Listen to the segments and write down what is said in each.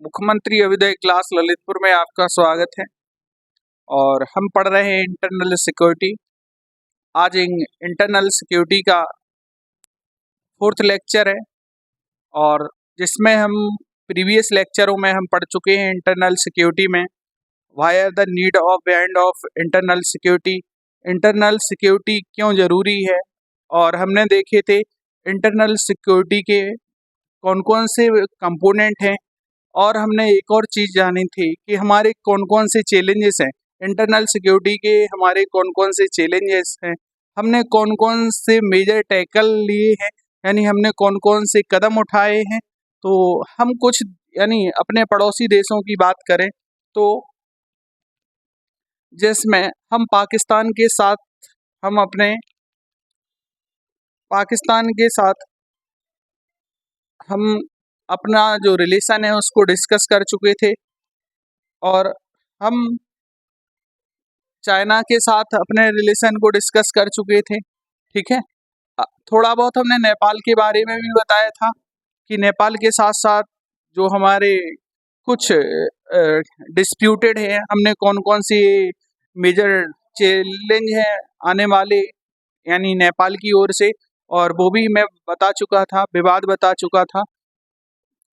मुख्यमंत्री अभ्युदय क्लास ललितपुर में आपका स्वागत है। और हम पढ़ रहे हैं इंटरनल सिक्योरिटी। आज इंटरनल सिक्योरिटी का 4th लेक्चर है और जिसमें हम प्रीवियस लेक्चरों में हम पढ़ चुके हैं इंटरनल सिक्योरिटी में why are the need of end of internal security, internal security क्यों ज़रूरी है। और हमने देखे थे इंटरनल सिक्योरिटी के कौन कौन से कंपोनेंट हैं। और हमने एक और चीज़ जानी थी कि हमारे कौन कौन से चैलेंजेस हैं, इंटरनल सिक्योरिटी के हमारे कौन कौन से चैलेंजेस हैं, हमने कौन कौन से मेजर टैकल लिए हैं, यानी हमने कौन कौन से कदम उठाए हैं। तो हम कुछ यानी अपने पड़ोसी देशों की बात करें तो जिसमें हम पाकिस्तान के साथ हम अपना जो रिलेशन है उसको डिस्कस कर चुके थे। और हम चाइना के साथ अपने रिलेशन को डिस्कस कर चुके थे। ठीक है, थोड़ा बहुत हमने नेपाल के बारे में भी बताया था कि नेपाल के साथ साथ जो हमारे कुछ डिस्प्यूटेड हैं, हमने कौन कौन सी मेजर चैलेंज हैं आने वाले यानी नेपाल की ओर से, और वो भी मैं बता चुका था, विवाद बता चुका था।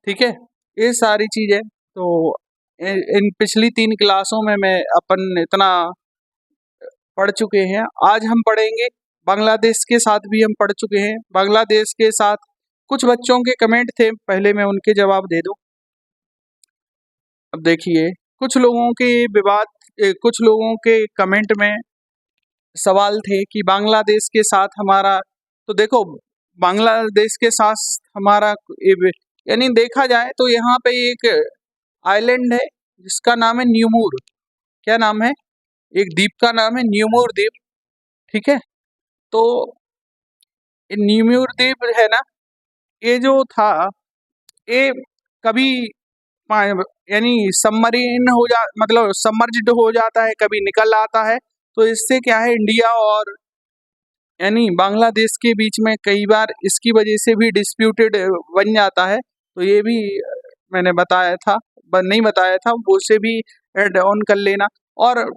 ठीक है, ये सारी चीज़ें तो इन पिछली 3 क्लासों में मैं अपन इतना पढ़ चुके हैं। आज हम पढ़ेंगे बांग्लादेश के साथ भी हम पढ़ चुके हैं। बांग्लादेश के साथ कुछ बच्चों के कमेंट थे, पहले मैं उनके जवाब दे दूं। अब देखिए, कुछ लोगों के कमेंट में सवाल थे कि बांग्लादेश के साथ हमारा, तो देखो बांग्लादेश के साथ हमारा यानी देखा जाए तो यहाँ पे एक आइलैंड है जिसका नाम है न्यूमूर। क्या नाम है? एक द्वीप का नाम है न्यूमूर द्वीप। ठीक है, तो न्यूमूर द्वीप है ना, ये जो था ये कभी यानी सबमरीन हो जा मतलब सबमर्ज्ड हो जाता है, कभी निकल आता है। तो इससे क्या है, इंडिया और यानी बांग्लादेश के बीच में कई बार इसकी वजह से भी डिस्प्यूटेड बन जाता है। तो ये भी मैंने बताया था, नहीं बताया था, वो से भी एड ऑन कर लेना। और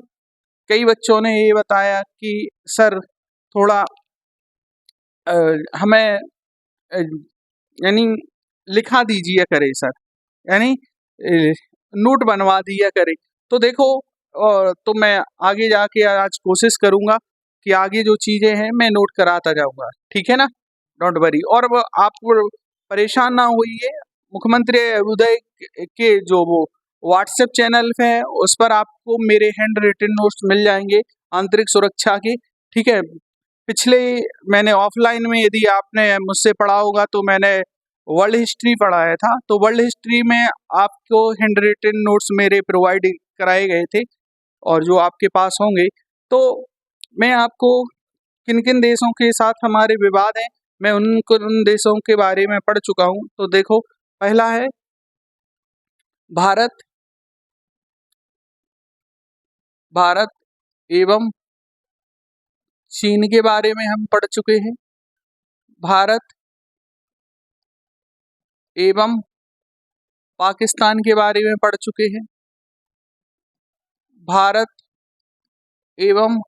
कई बच्चों ने ये बताया कि सर थोड़ा हमें यानी लिखा दीजिए करे सर, यानी नोट बनवा दिया करे। तो देखो तो मैं आगे जाके आज कोशिश करूँगा कि आगे जो चीज़ें हैं मैं नोट कराता जाऊँगा। ठीक है ना, डोंट वरी। और आप परेशान ना होइए, मुख्यमंत्री अभ्युदय के जो वो व्हाट्सएप चैनल है उस पर आपको मेरे हैंड रिटन नोट्स मिल जाएंगे आंतरिक सुरक्षा के। ठीक है, पिछले मैंने ऑफलाइन में यदि आपने मुझसे पढ़ा होगा तो मैंने वर्ल्ड हिस्ट्री पढ़ाया था। तो वर्ल्ड हिस्ट्री में आपको हैंड रिटन नोट्स मेरे प्रोवाइड कराए गए थे और जो आपके पास होंगे। तो मैं आपको किन किन देशों के साथ हमारे विवाद हैं मैं उन देशों के बारे में पढ़ चुका हूँ। तो देखो, पहला है भारत एवं चीन के बारे में हम पढ़ चुके हैं। भारत एवं पाकिस्तान के बारे में पढ़ चुके हैं। भारत एवं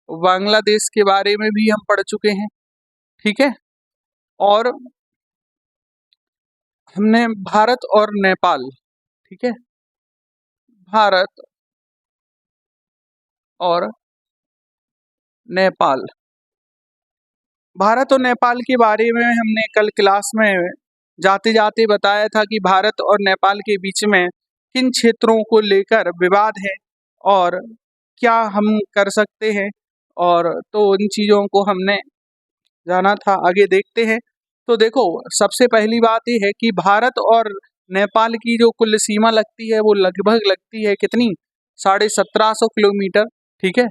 बांग्लादेश के बारे में भी हम पढ़ चुके हैं। ठीक है, और हमने भारत और नेपाल, ठीक है, भारत और नेपाल, भारत और नेपाल के बारे में हमने कल क्लास में जाते जाते बताया था कि भारत और नेपाल के बीच में किन क्षेत्रों को लेकर विवाद है और क्या हम कर सकते हैं, और तो उन चीज़ों को हमने जाना था। आगे देखते हैं। तो देखो, सबसे पहली बात ये है कि भारत और नेपाल की जो कुल सीमा लगती है वो लगभग लगती है कितनी, 1750 किलोमीटर। ठीक है,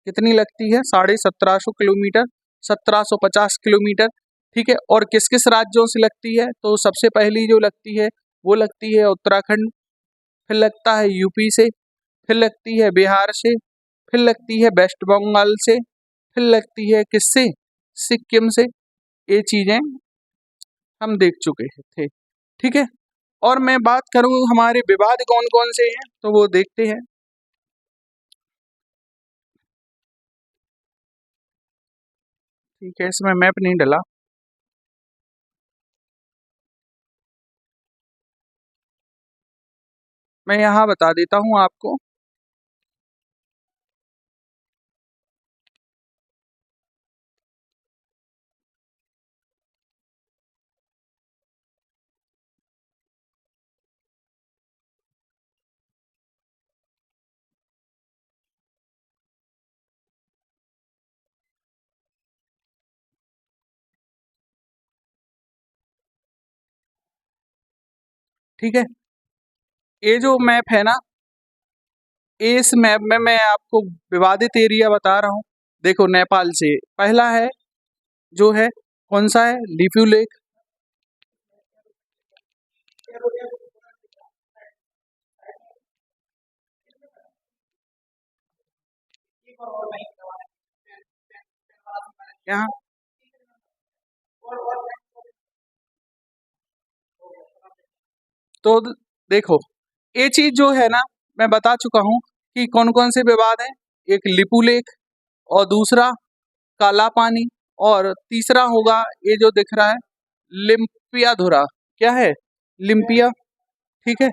कितनी लगती है, 1750 किलोमीटर, 1750 किलोमीटर। ठीक है, और किस किस राज्यों से लगती है, तो सबसे पहली जो लगती है वो लगती है उत्तराखंड, फिर लगता है यूपी से, फिर लगती है बिहार से, फिर लगती है वेस्ट बंगाल से, फिर लगती है किससे, सिक्किम से। ये चीज़ें हम देख चुके थे। ठीक है। और मैं बात करूं हमारे विवाद कौन कौन से हैं, तो वो देखते हैं। ठीक है, इसमें मैप नहीं डला। मैं यहाँ बता देता हूँ आपको। ठीक है, ये जो मैप है ना, इस मैप में मैं आपको विवादित एरिया बता रहा हूँ। देखो, नेपाल से पहला है जो है, कौन सा है, लिपू लेक। यहाँ तो देखो, ये चीज जो है ना, मैं बता चुका हूँ कि कौन कौन से विवाद हैं। एक लिपू लेक, और दूसरा काला पानी, और तीसरा होगा ये जो दिख रहा है, लिम्पिया धुरा। क्या है, लिम्पिया। ठीक है,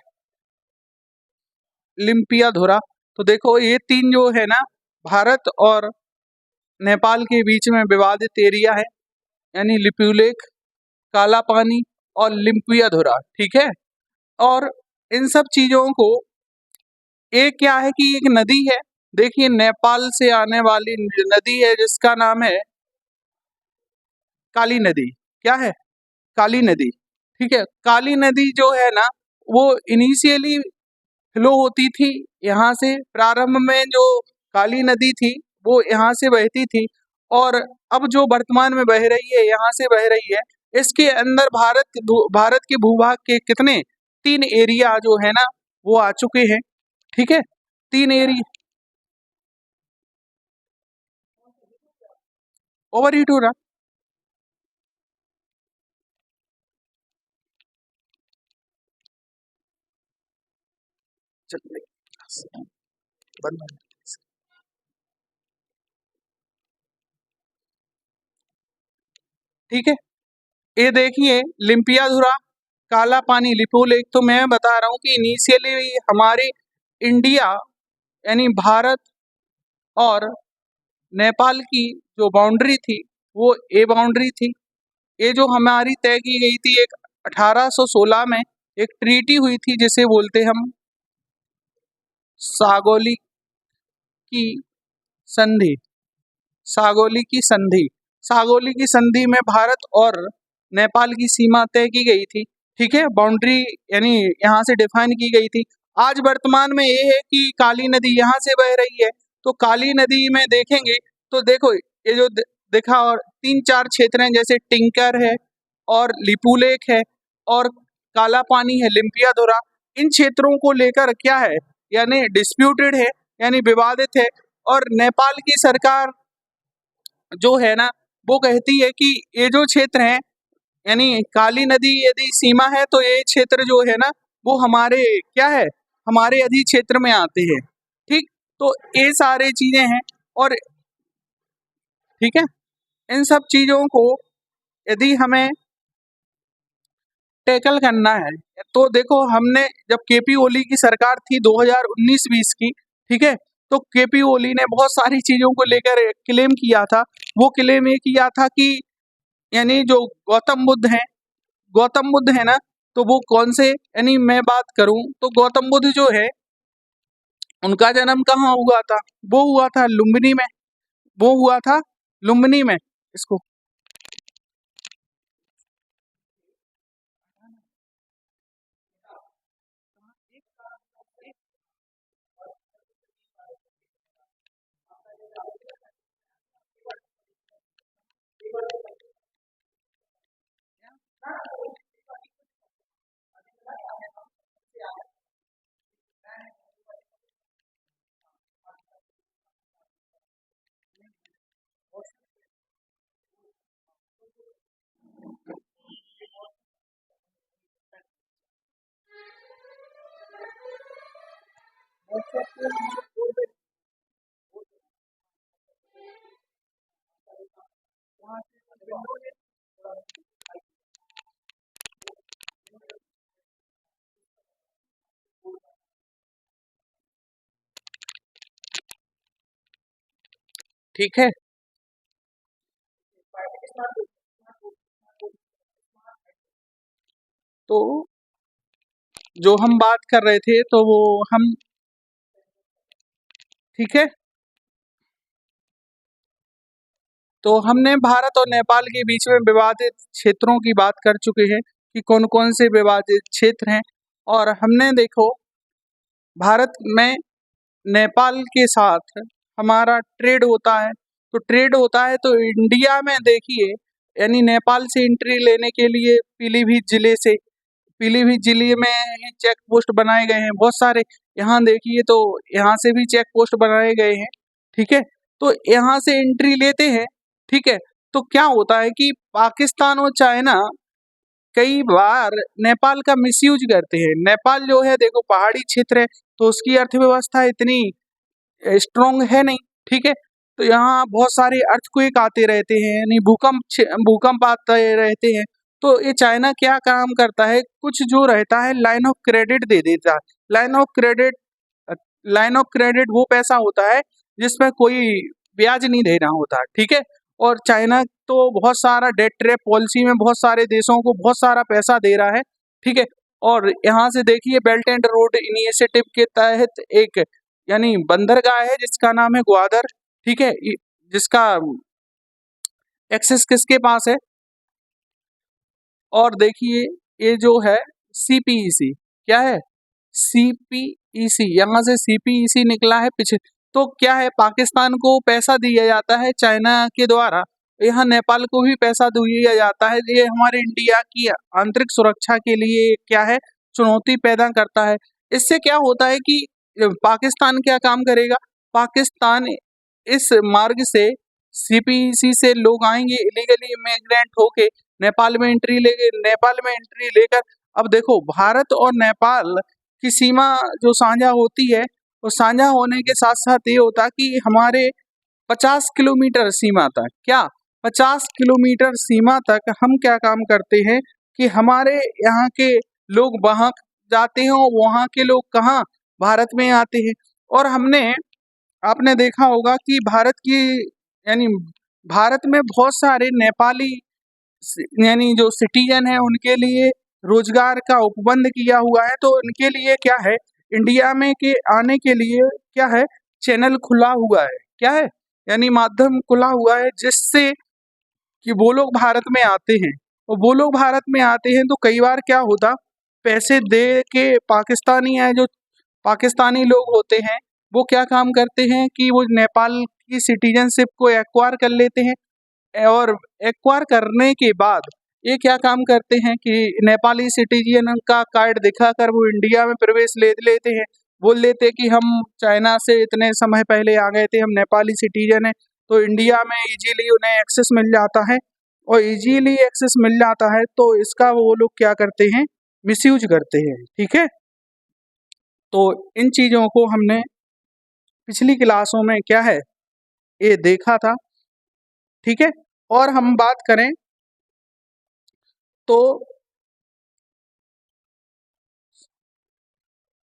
लिम्पिया धुरा। तो देखो, ये तीन जो है ना, भारत और नेपाल के बीच में विवादित एरिया है, यानी लिपू लेक, काला पानी और लिम्पिया धुरा। ठीक है। और इन सब चीजों को, एक क्या है कि एक नदी है, देखिए नेपाल से आने वाली नदी है जिसका नाम है काली नदी। क्या है, काली नदी। ठीक है, काली नदी जो है ना, वो इनिशियली फ्लो होती थी यहाँ से। प्रारंभ में जो काली नदी थी वो यहाँ से बहती थी, और अब जो वर्तमान में बह रही है, यहाँ से बह रही है। इसके अंदर भारत के भूभाग के कितने, 3 एरिया जो है ना, वो आ चुके हैं। ठीक है, 3 एरिया। ओवर हीट हो रहा। चल, बंद। ठीक है, ये देखिए, लिम्पियाधुरा, काला पानी, लिपू लेक। तो मैं बता रहा हूँ कि इनिशियली हमारे इंडिया, यानी भारत और नेपाल की जो बाउंड्री थी, वो ए बाउंड्री थी। ये जो हमारी तय की गई थी एक 1816 में, एक ट्रीटी हुई थी जिसे बोलते हम सागौली की संधि। सागौली की संधि, सागौली की संधि में भारत और नेपाल की सीमा तय की गई थी। ठीक है, बाउंड्री यानी यहाँ से डिफाइन की गई थी। आज वर्तमान में ये है कि काली नदी यहाँ से बह रही है। तो काली नदी में देखेंगे तो देखो, ये जो देखा, और 3-4 क्षेत्र हैं, जैसे टिंकर है, और लिपू लेक है, और काला पानी है, लिम्पियाधुरा। इन क्षेत्रों को लेकर क्या है, यानी डिस्प्यूटेड है, यानी विवादित है। और नेपाल की सरकार जो है ना, वो कहती है कि ये जो क्षेत्र है, यानी काली नदी यदि सीमा है, तो ये क्षेत्र जो है ना, वो हमारे क्या है, हमारे अधि क्षेत्र में आते हैं। ठीक, तो ये सारे चीजें हैं। और ठीक है, इन सब चीजों को यदि हमें टैकल करना है, तो देखो, हमने जब केपी ओली की सरकार थी 2019-20 की, ठीक है, तो केपी ओली ने बहुत सारी चीजों को लेकर क्लेम किया था। वो क्लेम ये किया था कि, यानी जो गौतम बुद्ध हैं, गौतम बुद्ध है ना, तो वो कौन से, यानी मैं बात करूं तो गौतम बुद्ध जो है, उनका जन्म कहाँ हुआ था, वो हुआ था लुम्बिनी में। वो हुआ था लुम्बिनी में। इसको ठीक है। तो जो हम बात कर रहे थे तो वो हम, ठीक है, तो हमने भारत और नेपाल के बीच में विवादित क्षेत्रों की बात कर चुके हैं कि कौन कौन से विवादित क्षेत्र हैं। और हमने देखो, भारत में नेपाल के साथ हमारा ट्रेड होता है, तो ट्रेड होता है तो इंडिया में देखिए, यानी नेपाल से एंट्री लेने के लिए पीलीभीत जिले में ही चेक पोस्ट बनाए गए हैं बहुत सारे। यहाँ देखिए तो यहाँ से भी चेक पोस्ट बनाए गए हैं, ठीक है। तो यहाँ से एंट्री लेते हैं, ठीक है। तो क्या होता है कि पाकिस्तान और चाइना कई बार नेपाल का मिसयूज करते हैं। नेपाल जो है देखो पहाड़ी क्षेत्र है, तो उसकी अर्थव्यवस्था इतनी स्ट्रोंग है नहीं, ठीक है। तो यहाँ बहुत सारे अर्थक्वेक आते रहते हैं, यानी भूकंप आते रहते हैं। तो ये चाइना क्या काम करता है, कुछ जो रहता है लाइन ऑफ क्रेडिट दे देता है। Line of credit line of credit वो पैसा होता है जिसमें कोई ब्याज नहीं देना होता, ठीक है। और चाइना तो बहुत सारा डेट ट्रैप पॉलिसी में बहुत सारे देशों को बहुत सारा पैसा दे रहा है, ठीक है। और यहाँ से देखिए बेल्ट एंड रोड इनिशिएटिव के तहत एक, यानी बंदरगाह है जिसका नाम है ग्वादर, ठीक है, जिसका एक्सेस किसके पास है। और देखिए ये जो है सीपीईसी, क्या है, सीपीईसी, यहाँ से सीपीईसी निकला है पीछे। तो क्या है, पाकिस्तान को पैसा दिया जाता है चाइना के द्वारा, यहाँ नेपाल को भी पैसा दिया जाता है। ये हमारे इंडिया की आंतरिक सुरक्षा के लिए क्या है, चुनौती पैदा करता है। इससे क्या होता है कि पाकिस्तान क्या काम करेगा, पाकिस्तान इस मार्ग से सीपीईसी से लोग आएंगे इलीगली इमिग्रेंट होके नेपाल में एंट्री लेकर। अब देखो भारत और नेपाल की सीमा जो साझा होती है, वो साझा होने के साथ साथ ये होता कि हमारे 50 किलोमीटर सीमा तक, क्या 50 किलोमीटर सीमा तक हम क्या काम करते हैं कि हमारे यहाँ के लोग वहाँ जाते हैं और वहाँ के लोग कहाँ, भारत में आते हैं। और आपने देखा होगा कि यानी भारत में बहुत सारे नेपाली यानी जो सिटीजन है उनके लिए रोजगार का उपबंध किया हुआ है। तो उनके लिए क्या है, इंडिया में के आने के लिए क्या है, चैनल खुला हुआ है, क्या है, यानी माध्यम खुला हुआ है, जिससे कि वो लोग भारत में आते हैं। और वो लोग भारत में आते हैं तो कई बार क्या होता, पैसे दे के पाकिस्तानी है जो पाकिस्तानी लोग होते हैं, वो क्या काम करते हैं कि वो नेपाल की सिटीजनशिप को एक्वायर कर लेते हैं। और एक्वायर करने के बाद ये क्या काम करते हैं कि नेपाली सिटीजन का कार्ड दिखाकर वो इंडिया में प्रवेश ले लेते हैं। बोल लेते कि हम चाइना से इतने समय पहले आ गए थे, हम नेपाली सिटीजन हैं। तो इंडिया में इजीली उन्हें एक्सेस मिल जाता है, और इजीली एक्सेस मिल जाता है तो इसका वो लोग क्या करते हैं, मिसयूज करते हैं, ठीक है। तो इन चीज़ों को हमने पिछली क्लासों में क्या है, ये देखा था, ठीक है। और हम बात करें तो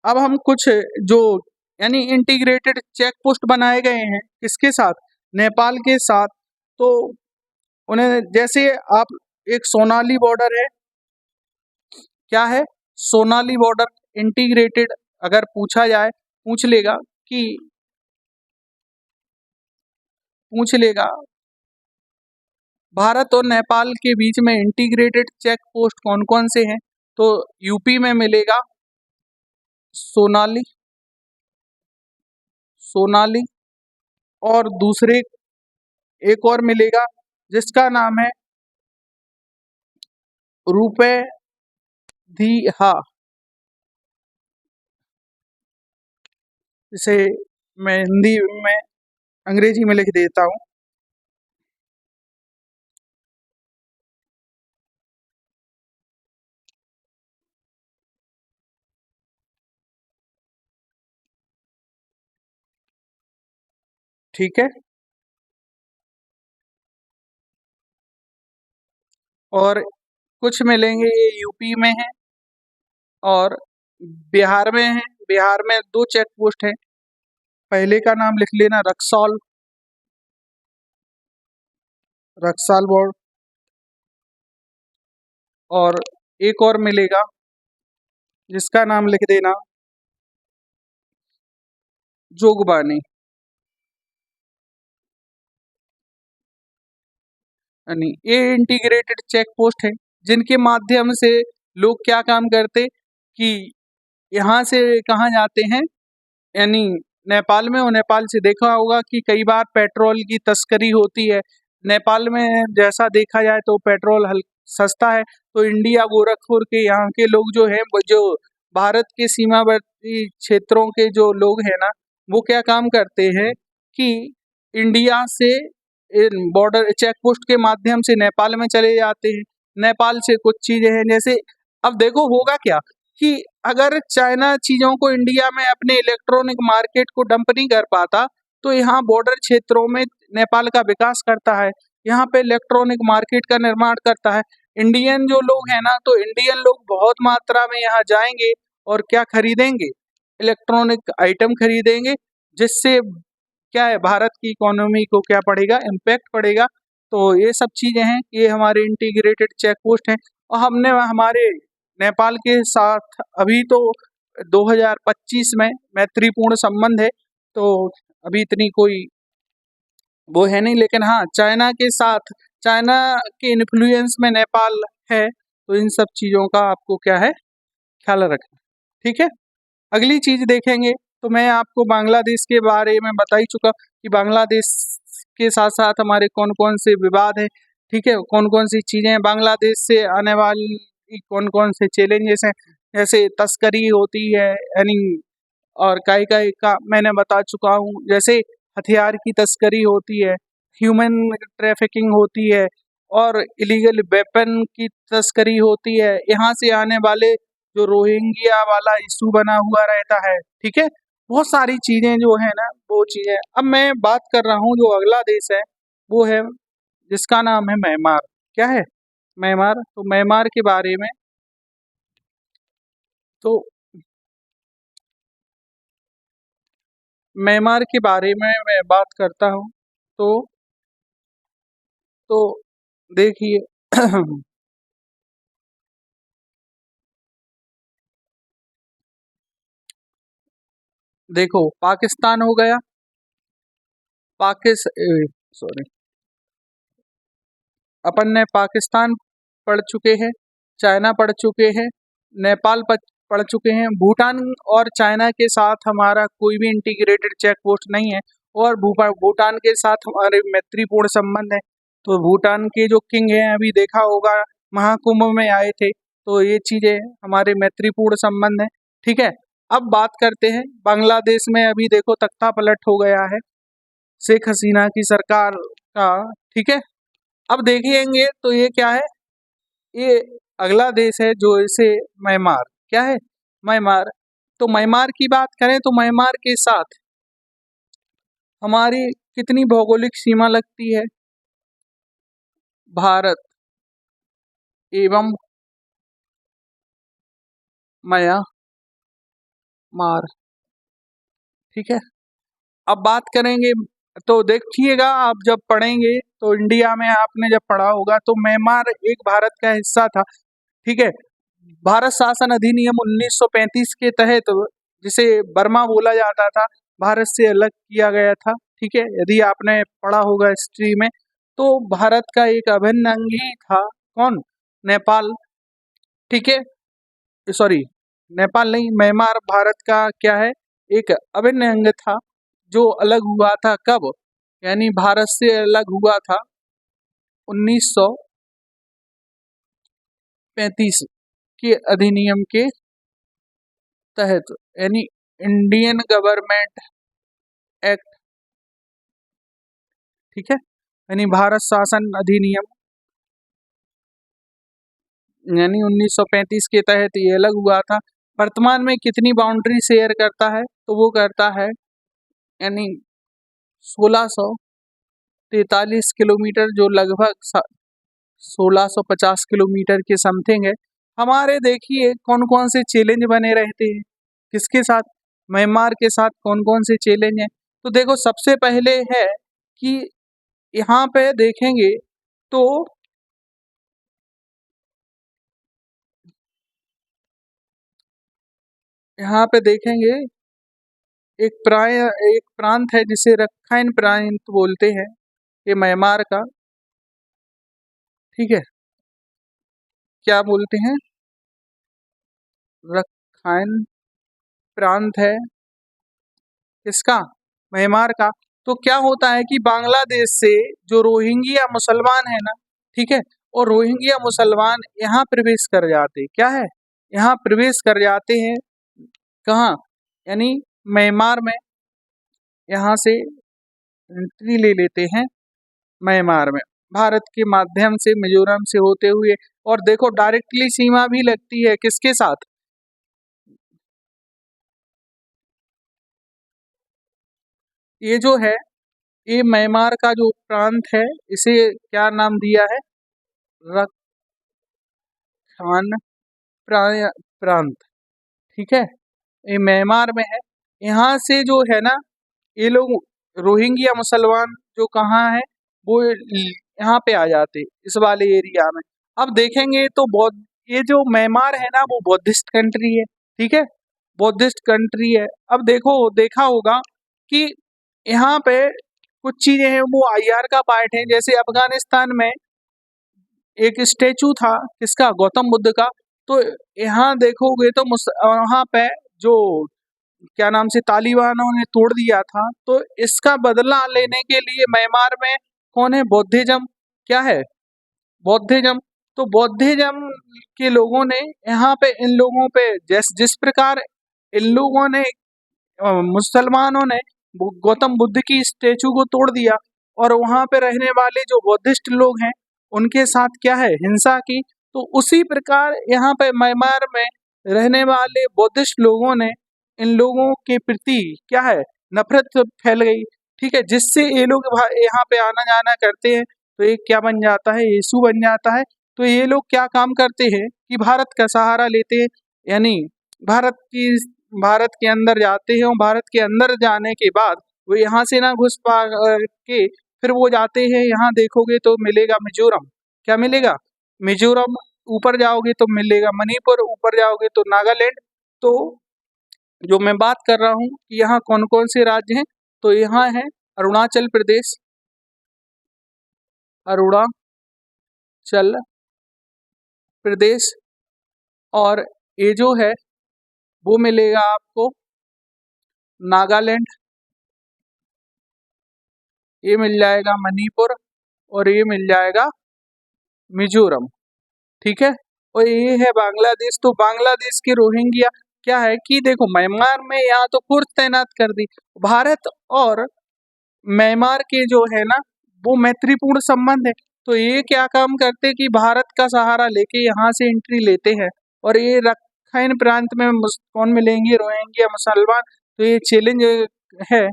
अब हम कुछ जो यानी इंटीग्रेटेड चेक पोस्ट बनाए गए हैं किसके साथ, नेपाल के साथ। तो उन्हें जैसे आप, एक सोनाली बॉर्डर है, क्या है, सोनाली बॉर्डर इंटीग्रेटेड, अगर पूछा जाए, पूछ लेगा कि पूछ लेगा भारत और नेपाल के बीच में इंटीग्रेटेड चेक पोस्ट कौन कौन से हैं, तो यूपी में मिलेगा सोनाली सोनाली, और दूसरे एक और मिलेगा जिसका नाम है रुपए दीहा। इसे मैं हिंदी में, अंग्रेजी में लिख देता हूँ, ठीक है। और कुछ मिलेंगे ये यूपी में है और बिहार में है। बिहार में 2 चेक पोस्ट है, पहले का नाम लिख लेना रक्सौल, रक्साल बोर्ड, और एक और मिलेगा जिसका नाम लिख देना, जोगबानी। यानी ये इंटीग्रेटेड चेक पोस्ट है जिनके माध्यम से लोग क्या काम करते कि यहाँ से कहाँ जाते हैं, यानी नेपाल में, और नेपाल से देखा होगा कि कई बार पेट्रोल की तस्करी होती है। नेपाल में जैसा देखा जाए तो पेट्रोल सस्ता है, तो इंडिया गोरखपुर के यहाँ के लोग जो हैं, वो जो भारत के सीमावर्ती क्षेत्रों के जो लोग हैं ना, वो क्या काम करते हैं कि इंडिया से बॉर्डर चेक पोस्ट के माध्यम से नेपाल में चले जाते हैं। नेपाल से कुछ चीजें हैं, जैसे अब देखो होगा क्या कि अगर चाइना चीजों को इंडिया में अपने इलेक्ट्रॉनिक मार्केट को डंप नहीं कर पाता, तो यहाँ बॉर्डर क्षेत्रों में नेपाल का विकास करता है, यहाँ पे इलेक्ट्रॉनिक मार्केट का निर्माण करता है। इंडियन जो लोग हैं ना, तो इंडियन लोग बहुत मात्रा में यहाँ जाएंगे और क्या खरीदेंगे, इलेक्ट्रॉनिक आइटम खरीदेंगे, जिससे क्या है भारत की इकोनॉमी को क्या पड़ेगा, इम्पैक्ट पड़ेगा। तो ये सब चीजें हैं, ये हमारे इंटीग्रेटेड चेक पोस्ट हैं। और हमने हमारे नेपाल के साथ अभी तो 2025 में मैत्रीपूर्ण संबंध है, तो अभी इतनी कोई वो है नहीं, लेकिन हाँ चाइना के साथ, चाइना के इन्फ्लुएंस में नेपाल है, तो इन सब चीज़ों का आपको क्या है ख्याल रखना, ठीक है। अगली चीज़ देखेंगे तो मैं आपको बांग्लादेश के बारे में बता ही चुका कि बांग्लादेश के साथ साथ हमारे कौन कौन से विवाद हैं, ठीक है, कौन कौन सी चीज़ें हैं, बांग्लादेश से आने वाली कौन कौन से चैलेंजेस हैं, जैसे तस्करी होती है, यानी और काई का मैंने बता चुका हूँ, जैसे हथियार की तस्करी होती है, ह्यूमन ट्रैफिकिंग होती है, और इलीगल वेपन की तस्करी होती है, यहाँ से आने वाले जो रोहिंग्या वाला इशू बना हुआ रहता है, ठीक है, बहुत सारी चीजें जो है ना, वो चीजें। अब मैं बात कर रहा हूँ जो अगला देश है, वो है जिसका नाम है म्यांमार। क्या है? म्यांमार। तो म्यांमार के बारे में, तो म्यांमार के बारे में मैं बात करता हूँ, तो देखिए देखो पाकिस्तान हो गया, सॉरी, अपन ने पाकिस्तान पढ़ चुके हैं, चाइना पढ़ चुके हैं, नेपाल पढ़ चुके हैं, भूटान और चाइना के साथ हमारा कोई भी इंटीग्रेटेड चेक पोस्ट नहीं है, और भूटान के साथ हमारे मैत्रीपूर्ण संबंध है। तो भूटान के जो किंग हैं, अभी देखा होगा महाकुंभ में आए थे, तो ये चीज़ें हमारे मैत्रीपूर्ण संबंध है, ठीक है। अब बात करते हैं बांग्लादेश में, अभी देखो तख्ता पलट हो गया है शेख हसीना की सरकार का, ठीक है। अब देखेंगे तो ये क्या है, ये अगला देश है जो इसे म्यांमार। क्या है? म्यांमार। तो म्यांमार की बात करें तो म्यांमार के साथ हमारी कितनी भौगोलिक सीमा लगती है? भारत एवं म्यांमार, ठीक है। अब बात करेंगे तो देखिएगा, आप जब पढ़ेंगे तो इंडिया में आपने जब पढ़ा होगा तो म्यांमार एक भारत का हिस्सा था, ठीक है। भारत शासन अधिनियम 1935 के तहत, जिसे बर्मा बोला जाता था, भारत से अलग किया गया था, ठीक है। यदि आपने पढ़ा होगा हिस्ट्री में, तो भारत का एक अभिन्न अंग ही था कौन? नेपाल, ठीक है, सॉरी, नेपाल नहीं, म्यांमार भारत का क्या है, एक अभिन्न अंग था, जो अलग हुआ था कब, यानी भारत से अलग हुआ था 1935 के अधिनियम के तहत, यानी इंडियन गवर्नमेंट एक्ट, ठीक है, यानी भारत शासन अधिनियम, यानी 1935 के तहत ये अलग हुआ था। वर्तमान में कितनी बाउंड्री शेयर करता है? तो वो करता है यानी 1643 किलोमीटर, जो लगभग 1650 किलोमीटर के समथिंग है। हमारे देखिए कौन कौन से चैलेंज बने रहते हैं, किसके साथ? म्यांमार के साथ कौन कौन से चैलेंज हैं? तो देखो सबसे पहले है कि यहाँ पे देखेंगे तो यहाँ पे देखेंगे एक प्रांत है जिसे रखाइन प्रांत बोलते हैं, ये म्यांमार का, ठीक है, क्या बोलते हैं, रखाइन प्रांत है किसका, म्यांमार का। तो क्या होता है कि बांग्लादेश से जो रोहिंग्या मुसलमान है ना, ठीक है, और रोहिंग्या मुसलमान यहाँ प्रवेश कर जाते, क्या है, यहाँ प्रवेश कर जाते हैं, कहाँ, यानी म्यांमार में, यहाँ से एंट्री ले लेते हैं म्यांमार में, भारत के माध्यम से, मिजोरम से होते हुए। और देखो डायरेक्टली सीमा भी लगती है किसके साथ, ये जो है, ये म्यांमार का जो प्रांत है, इसे क्या नाम दिया है, रखान प्रांत, ठीक है, ये म्यांमार में है। यहाँ से जो है ना, ये लोग रोहिंग्या मुसलमान जो कहाँ है, वो यहाँ पे आ जाते इस वाले एरिया में। अब देखेंगे तो बौद्ध, ये जो म्यांमार है ना, वो बौद्धिस्ट कंट्री है, ठीक है, बौद्धिस्ट कंट्री है। अब देखो, देखा होगा कि यहाँ पे कुछ चीजें हैं वो आईआर का पार्ट है, जैसे अफगानिस्तान में एक स्टेचू था किसका, गौतम बुद्ध का। तो यहाँ देखोगे तो वहाँ पे जो क्या नाम से तालिबानों ने तोड़ दिया था, तो इसका बदला लेने के लिए म्यांमार में कौन है, बौद्धिज्म, क्या है, बौद्धिज्म। तो बौद्धिज्म के लोगों ने यहाँ पे इन लोगों पे जिस प्रकार इन लोगों ने मुसलमानों ने गौतम बुद्ध की स्टेचू को तोड़ दिया, और वहां पे रहने वाले जो बौद्धिस्ट लोग हैं उनके साथ क्या है, हिंसा की। तो उसी प्रकार यहाँ पे म्यांमार में रहने वाले बौद्धिस्ट लोगों ने इन लोगों के प्रति क्या है, नफरत फैल गई, ठीक है, जिससे ये लोग यहाँ पे आना जाना करते हैं, तो ये क्या बन जाता है, यीशु बन जाता है। तो ये लोग क्या काम करते हैं कि भारत का सहारा लेते हैं, यानी भारत की भारत के अंदर जाते हैं, और भारत के अंदर जाने के बाद वो यहाँ से ना घुस पा के फिर वो जाते हैं, यहाँ देखोगे तो मिलेगा मिजोरम, क्या मिलेगा, मिजोरम, ऊपर जाओगे तो मिलेगा मणिपुर, ऊपर जाओगे तो नागालैंड। तो जो मैं बात कर रहा हूँ कि यहाँ कौन कौन से राज्य हैं, तो यहाँ है अरुणाचल प्रदेश, अरुणाचल प्रदेश, और ये जो है वो मिलेगा आपको नागालैंड, ये मिल जाएगा मणिपुर, और ये मिल जाएगा मिजोरम, ठीक है। और ये है बांग्लादेश। तो बांग्लादेश के रोहिंग्या क्या है कि देखो, म्यांमार में यहाँ तो फोर्स तैनात कर दी, भारत और म्यांमार के जो है ना, वो मैत्रीपूर्ण संबंध है। तो ये क्या काम करते कि भारत का सहारा लेके यहाँ से एंट्री लेते हैं, और ये रखाइन प्रांत में कौन मिलेंगे, रोहिंग्या मुसलमान। तो ये चैलेंज है,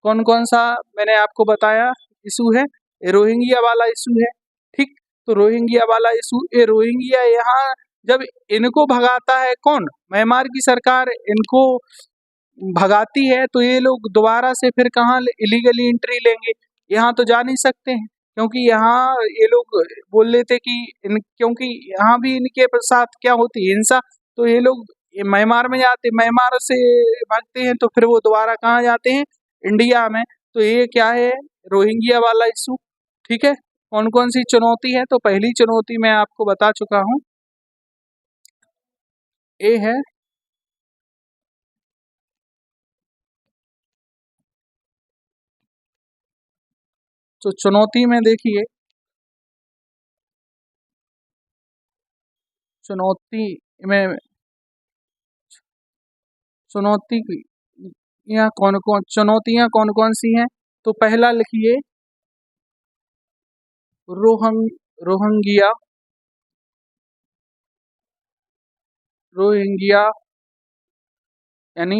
कौन कौन सा मैंने आपको बताया इशू है, ये रोहिंग्या वाला इशू है, ठीक। तो रोहिंग्या वाला इशू, ये रोहिंग्या यहाँ जब इनको भगाता है कौन, म्यांमार की सरकार इनको भगाती है, तो ये लोग दोबारा से फिर कहाँ इलीगली एंट्री लेंगे, यहाँ तो जा नहीं सकते हैं, क्योंकि यहाँ ये लोग बोल लेते कि क्योंकि यहाँ भी इनके साथ क्या होती है, हिंसा। तो ये लोग ये म्यांमार में जाते, म्यांमार से भागते हैं, तो फिर वो दोबारा कहाँ जाते हैं, इंडिया में। तो ये क्या है, रोहिंग्या वाला इशू, ठीक है। कौन कौन सी चुनौती है, तो पहली चुनौती मैं आपको बता चुका हूँ, ये है तो चुनौती में देखिए, चुनौती में चुनौती यहाँ कौन कौन चुनौतियाँ कौन कौन सी हैं, तो पहला लिखिए रोहंग रोहंगिया रोहिंग्या, यानी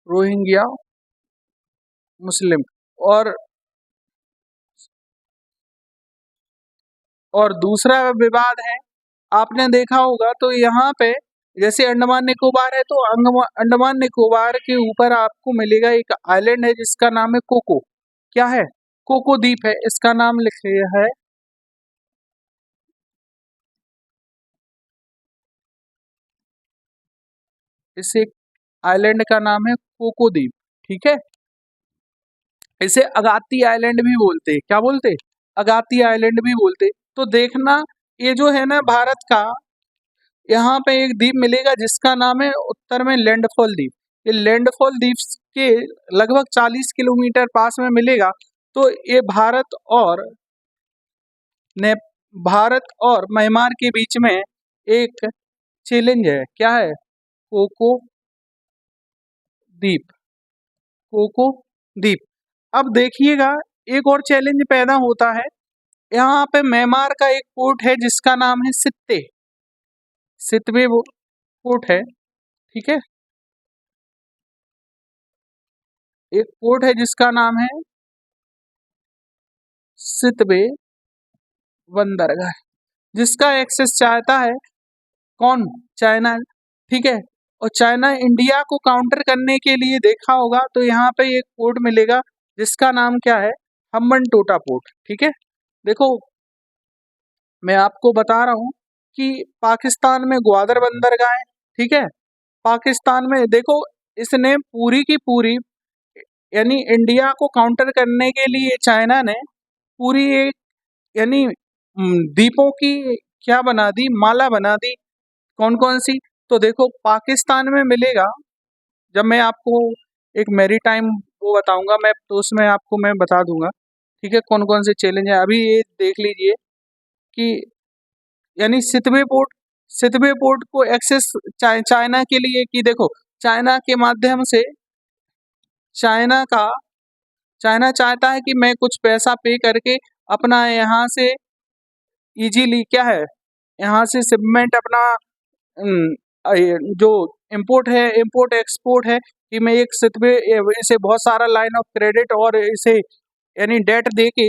रोहिंग्या मुस्लिम। और दूसरा विवाद है, आपने देखा होगा तो यहाँ पे जैसे अंडमान निकोबार है, तो अंडमान निकोबार के ऊपर आपको मिलेगा एक आइलैंड है जिसका नाम है कोको, क्या है, कोको द्वीप है, इसका नाम लिखे है इस एक आइलैंड का नाम है कोको द्वीप। ठीक है, इसे अगाती आइलैंड भी बोलते हैं। क्या बोलते? अगाती आइलैंड भी बोलते। तो देखना, ये जो है ना भारत का, यहाँ पे एक द्वीप मिलेगा जिसका नाम है उत्तर में लैंडफॉल द्वीप। ये लैंडफॉल द्वीप के लगभग 40 किलोमीटर पास में मिलेगा। तो ये ने भारत और म्यांमार के बीच में एक चैलेंज है। क्या है? कोको द्वीप। कोको द्वीप। अब देखिएगा, एक और चैलेंज पैदा होता है। यहाँ पे म्यांमार का एक पोर्ट है जिसका नाम है सित्ते। सितवे वो पोर्ट है। ठीक है, एक पोर्ट है जिसका नाम है सितवे बंदरगाह, जिसका एक्सेस चाहता है कौन? चाइना। ठीक है, और चाइना इंडिया को काउंटर करने के लिए देखा होगा तो यहाँ पे एक पोर्ट मिलेगा जिसका नाम क्या है? हम्बनटोटा पोर्ट। ठीक है, देखो मैं आपको बता रहा हूँ कि पाकिस्तान में ग्वादर बंदरगाह है। ठीक है, पाकिस्तान में देखो, इसने पूरी की पूरी, यानी इंडिया को काउंटर करने के लिए चाइना ने पूरी एक, यानी द्वीपों की क्या बना दी? माला बना दी। कौन कौन सी? तो देखो, पाकिस्तान में मिलेगा, जब मैं आपको एक मैरी टाइम वो बताऊंगा मैं, तो उसमें आपको मैं बता दूंगा। ठीक है, कौन कौन से चैलेंज है। अभी ये देख लीजिए कि यानी सितवे पोर्ट को एक्सेस चाइना के लिए, कि देखो चाइना के माध्यम से चाइना का चाइना चाहता है कि मैं कुछ पैसा पे करके अपना यहाँ से इजीली क्या है, यहाँ से शिपमेंट अपना जो इम्पोर्ट एक्सपोर्ट है, कि मैं एक सितवे इसे बहुत सारा लाइन ऑफ क्रेडिट और इसे यानी डेट दे के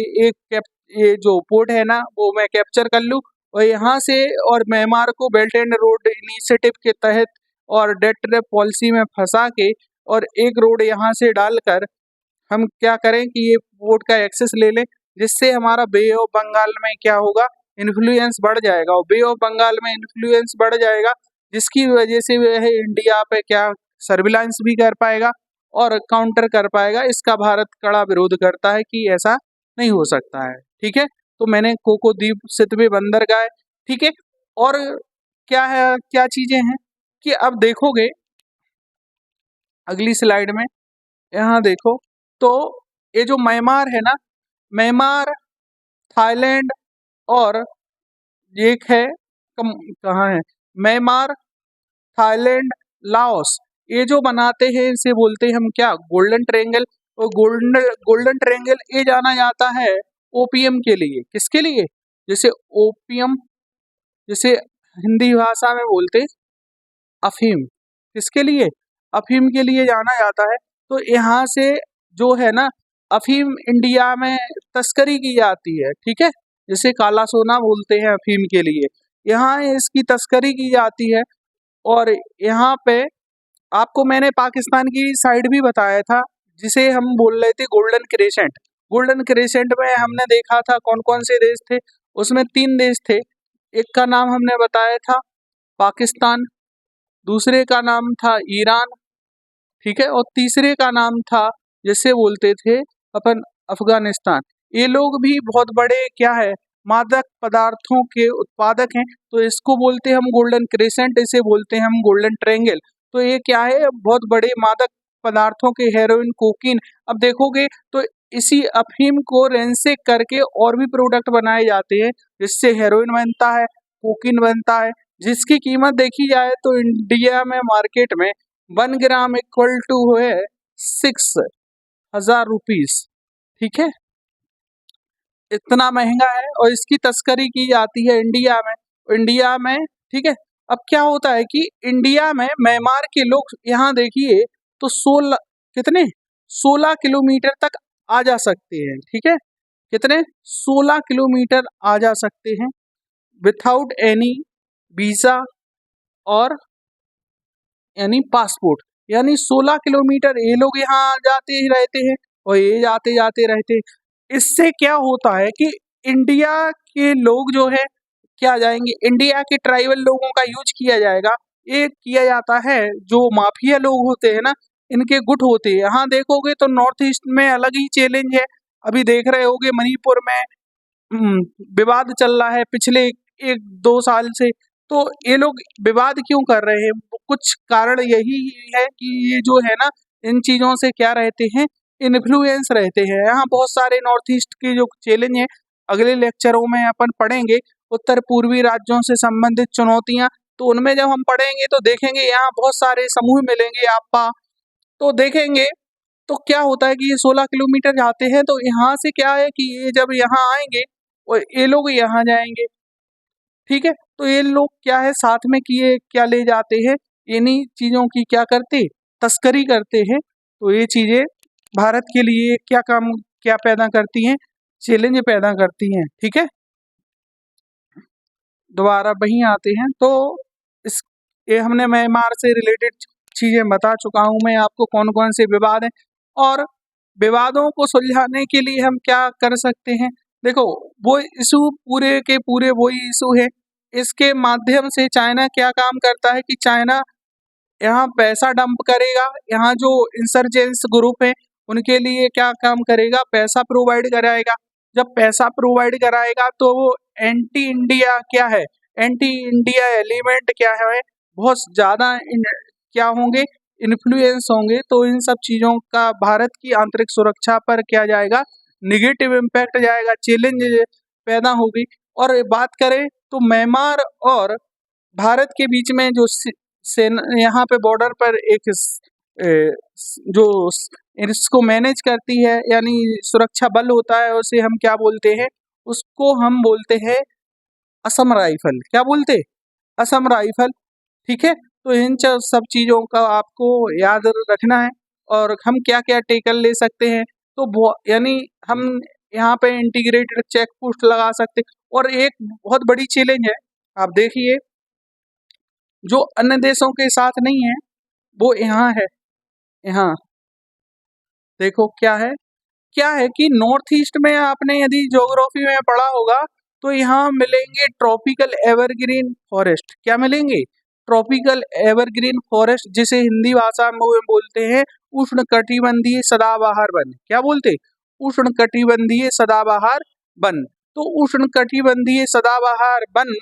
ये जो पोर्ट है ना वो मैं कैप्चर कर लूँ, और यहाँ से और म्यांमार को बेल्ट एंड रोड इनिशिएटिव के तहत और डेट ट्रैप पॉलिसी में फंसा के और एक रोड यहाँ से डालकर हम क्या करें कि ये पोर्ट का एक्सेस ले लें, जिससे हमारा बे ऑफ बंगाल में क्या होगा? इन्फ्लुएंस बढ़ जाएगा, और बे ऑफ बंगाल में इन्फ्लुएंस बढ़ जाएगा जिसकी वजह से वह इंडिया पे क्या सर्विलांस भी कर पाएगा और काउंटर कर पाएगा। इसका भारत कड़ा विरोध करता है कि ऐसा नहीं हो सकता है। ठीक है, तो मैंने कोको द्वीप, सितवे बंदरगाह, ठीक है, और क्या है, क्या चीजें हैं कि अब देखोगे अगली स्लाइड में, यहाँ देखो तो ये जो म्यांमार है ना, म्यांमार, थाईलैंड और एक है कहाँ है, म्यांमार, थाईलैंड, लाओस, ये जो बनाते हैं इसे बोलते हैं हम क्या? Golden triangle. और गोल्डन ट्रायंगल ये जाना जाता है ओपीएम के लिए। किसके लिए? जैसे ओपीएम, जैसे हिंदी भाषा में बोलते अफीम। किसके लिए? अफीम के लिए जाना जाता है। तो यहाँ से जो है ना, अफीम इंडिया में तस्करी की जाती है। ठीक है, जिसे काला सोना बोलते हैं अफीम के लिए, यहाँ इसकी तस्करी की जाती है। और यहाँ पे आपको मैंने पाकिस्तान की साइड भी बताया था, जिसे हम बोल रहे थे गोल्डन क्रेसेंट। गोल्डन क्रेसेंट में हमने देखा था कौन कौन से देश थे, उसमें 3 देश थे। एक का नाम हमने बताया था पाकिस्तान, दूसरे का नाम था ईरान, ठीक है, और तीसरे का नाम था जिसे बोलते थे अपन अफगानिस्तान। ये लोग भी बहुत बड़े क्या है, मादक पदार्थों के उत्पादक हैं। तो इसको बोलते हैं हम गोल्डन क्रेसेंट, इसे बोलते हैं हम गोल्डन ट्रायंगल। तो ये क्या है, बहुत बड़े मादक पदार्थों के, हेरोइन, कोकीन। अब देखोगे तो इसी अफीम को रेंसेक करके और भी प्रोडक्ट बनाए जाते हैं, जिससे हेरोइन बनता है, कोकीन बनता है, जिसकी कीमत देखी जाए तो इंडिया में मार्केट में 1 ग्राम इक्वल टू है 6,000 रुपीज। ठीक है, इतना महंगा है और इसकी तस्करी की जाती है इंडिया में। ठीक है, अब क्या होता है कि इंडिया में म्यांमार के लोग यहाँ देखिए तो 16 तक आ जा सकते हैं। ठीक है, कितने? 16 किलोमीटर आ जा सकते हैं विथआउट एनी वीजा और यानी पासपोर्ट। यानी 16 किलोमीटर ये लोग यहाँ जाते ही रहते हैं और ये जाते जाते रहते हैं। इससे क्या होता है कि इंडिया के लोग जो है क्या जाएंगे, इंडिया के ट्राइबल लोगों का यूज किया जाएगा। ये किया जाता है, जो माफिया लोग होते हैं ना, इनके गुट होते हैं। यहाँ देखोगे तो नॉर्थ ईस्ट में अलग ही चैलेंज है। अभी देख रहे होगे मणिपुर में हम्म, विवाद चल रहा है पिछले 1-2 साल से। तो ये लोग विवाद क्यों कर रहे हैं? कुछ कारण यही है कि ये जो है ना, इन चीजों से क्या रहते हैं, इन्फ्लुएंस रहते हैं। यहाँ बहुत सारे नॉर्थ ईस्ट के जो चैलेंज है, अगले लेक्चरों में अपन पढ़ेंगे। उत्तर पूर्वी राज्यों से संबंधित चुनौतियां, तो उनमें जब हम पढ़ेंगे तो देखेंगे यहाँ बहुत सारे समूह मिलेंगे आपका। तो देखेंगे तो क्या होता है कि ये 16 किलोमीटर जाते हैं, तो यहाँ से क्या है कि ये जब यहाँ आएंगे और ये लोग यहाँ जाएंगे, ठीक है। तो ये लोग क्या है साथ में किए क्या ले जाते हैं, इन्हीं चीजों की क्या करते, तस्करी करते हैं। तो ये चीजें भारत के लिए क्या काम, क्या पैदा करती हैं, चैलेंज पैदा करती हैं, ठीक है। दोबारा वहीं आते हैं। तो इस ये हमने म्यांमार से रिलेटेड चीजें बता चुका हूं मैं आपको, कौन कौन से विवाद हैं और विवादों को सुलझाने के लिए हम क्या कर सकते हैं। देखो, वो इशू पूरे के पूरे वही इशू है। इसके माध्यम से चाइना क्या काम करता है कि चाइना यहाँ पैसा डंप करेगा, यहाँ जो इंसर्जेंस ग्रुप है उनके लिए क्या काम करेगा, पैसा प्रोवाइड कराएगा। जब पैसा प्रोवाइड कराएगा तो वो एंटी इंडिया क्या है, एंटी इंडिया एलिमेंट क्या है, बहुत ज़्यादा क्या होंगे, इन्फ्लुएंस होंगे। तो इन सब चीज़ों का भारत की आंतरिक सुरक्षा पर क्या जाएगा, निगेटिव इम्पैक्ट जाएगा, चैलेंज पैदा होगी। और बात करें तो म्यांमार और भारत के बीच में जो सेना यहाँ पे बॉर्डर पर एक जो इसको मैनेज करती है, यानी सुरक्षा बल होता है, उसे हम क्या बोलते हैं, उसको हम बोलते हैं असम राइफल। क्या बोलते, असम राइफल, ठीक है। तो इन सब चीज़ों का आपको याद रखना है और हम क्या क्या टेकन ले सकते हैं। तो यानी हम यहाँ पे इंटीग्रेटेड चेक पोस्ट लगा सकते हैं। और एक बहुत बड़ी चैलेंज है, आप देखिए, जो अन्य देशों के साथ नहीं है वो यहाँ है। यहाँ देखो क्या है कि नॉर्थ ईस्ट में आपने यदि ज्योग्राफी में पढ़ा होगा तो यहाँ मिलेंगे ट्रॉपिकल एवरग्रीन फॉरेस्ट। क्या मिलेंगे, ट्रॉपिकल एवरग्रीन फॉरेस्ट, जिसे हिंदी भाषा में बोलते हैं उष्णकटिबंधीय सदाबहार वन। क्या बोलते, उष्णकटिबंधीय सदाबहार वन। तो उष्णकटिबंधीय सदाबहार वन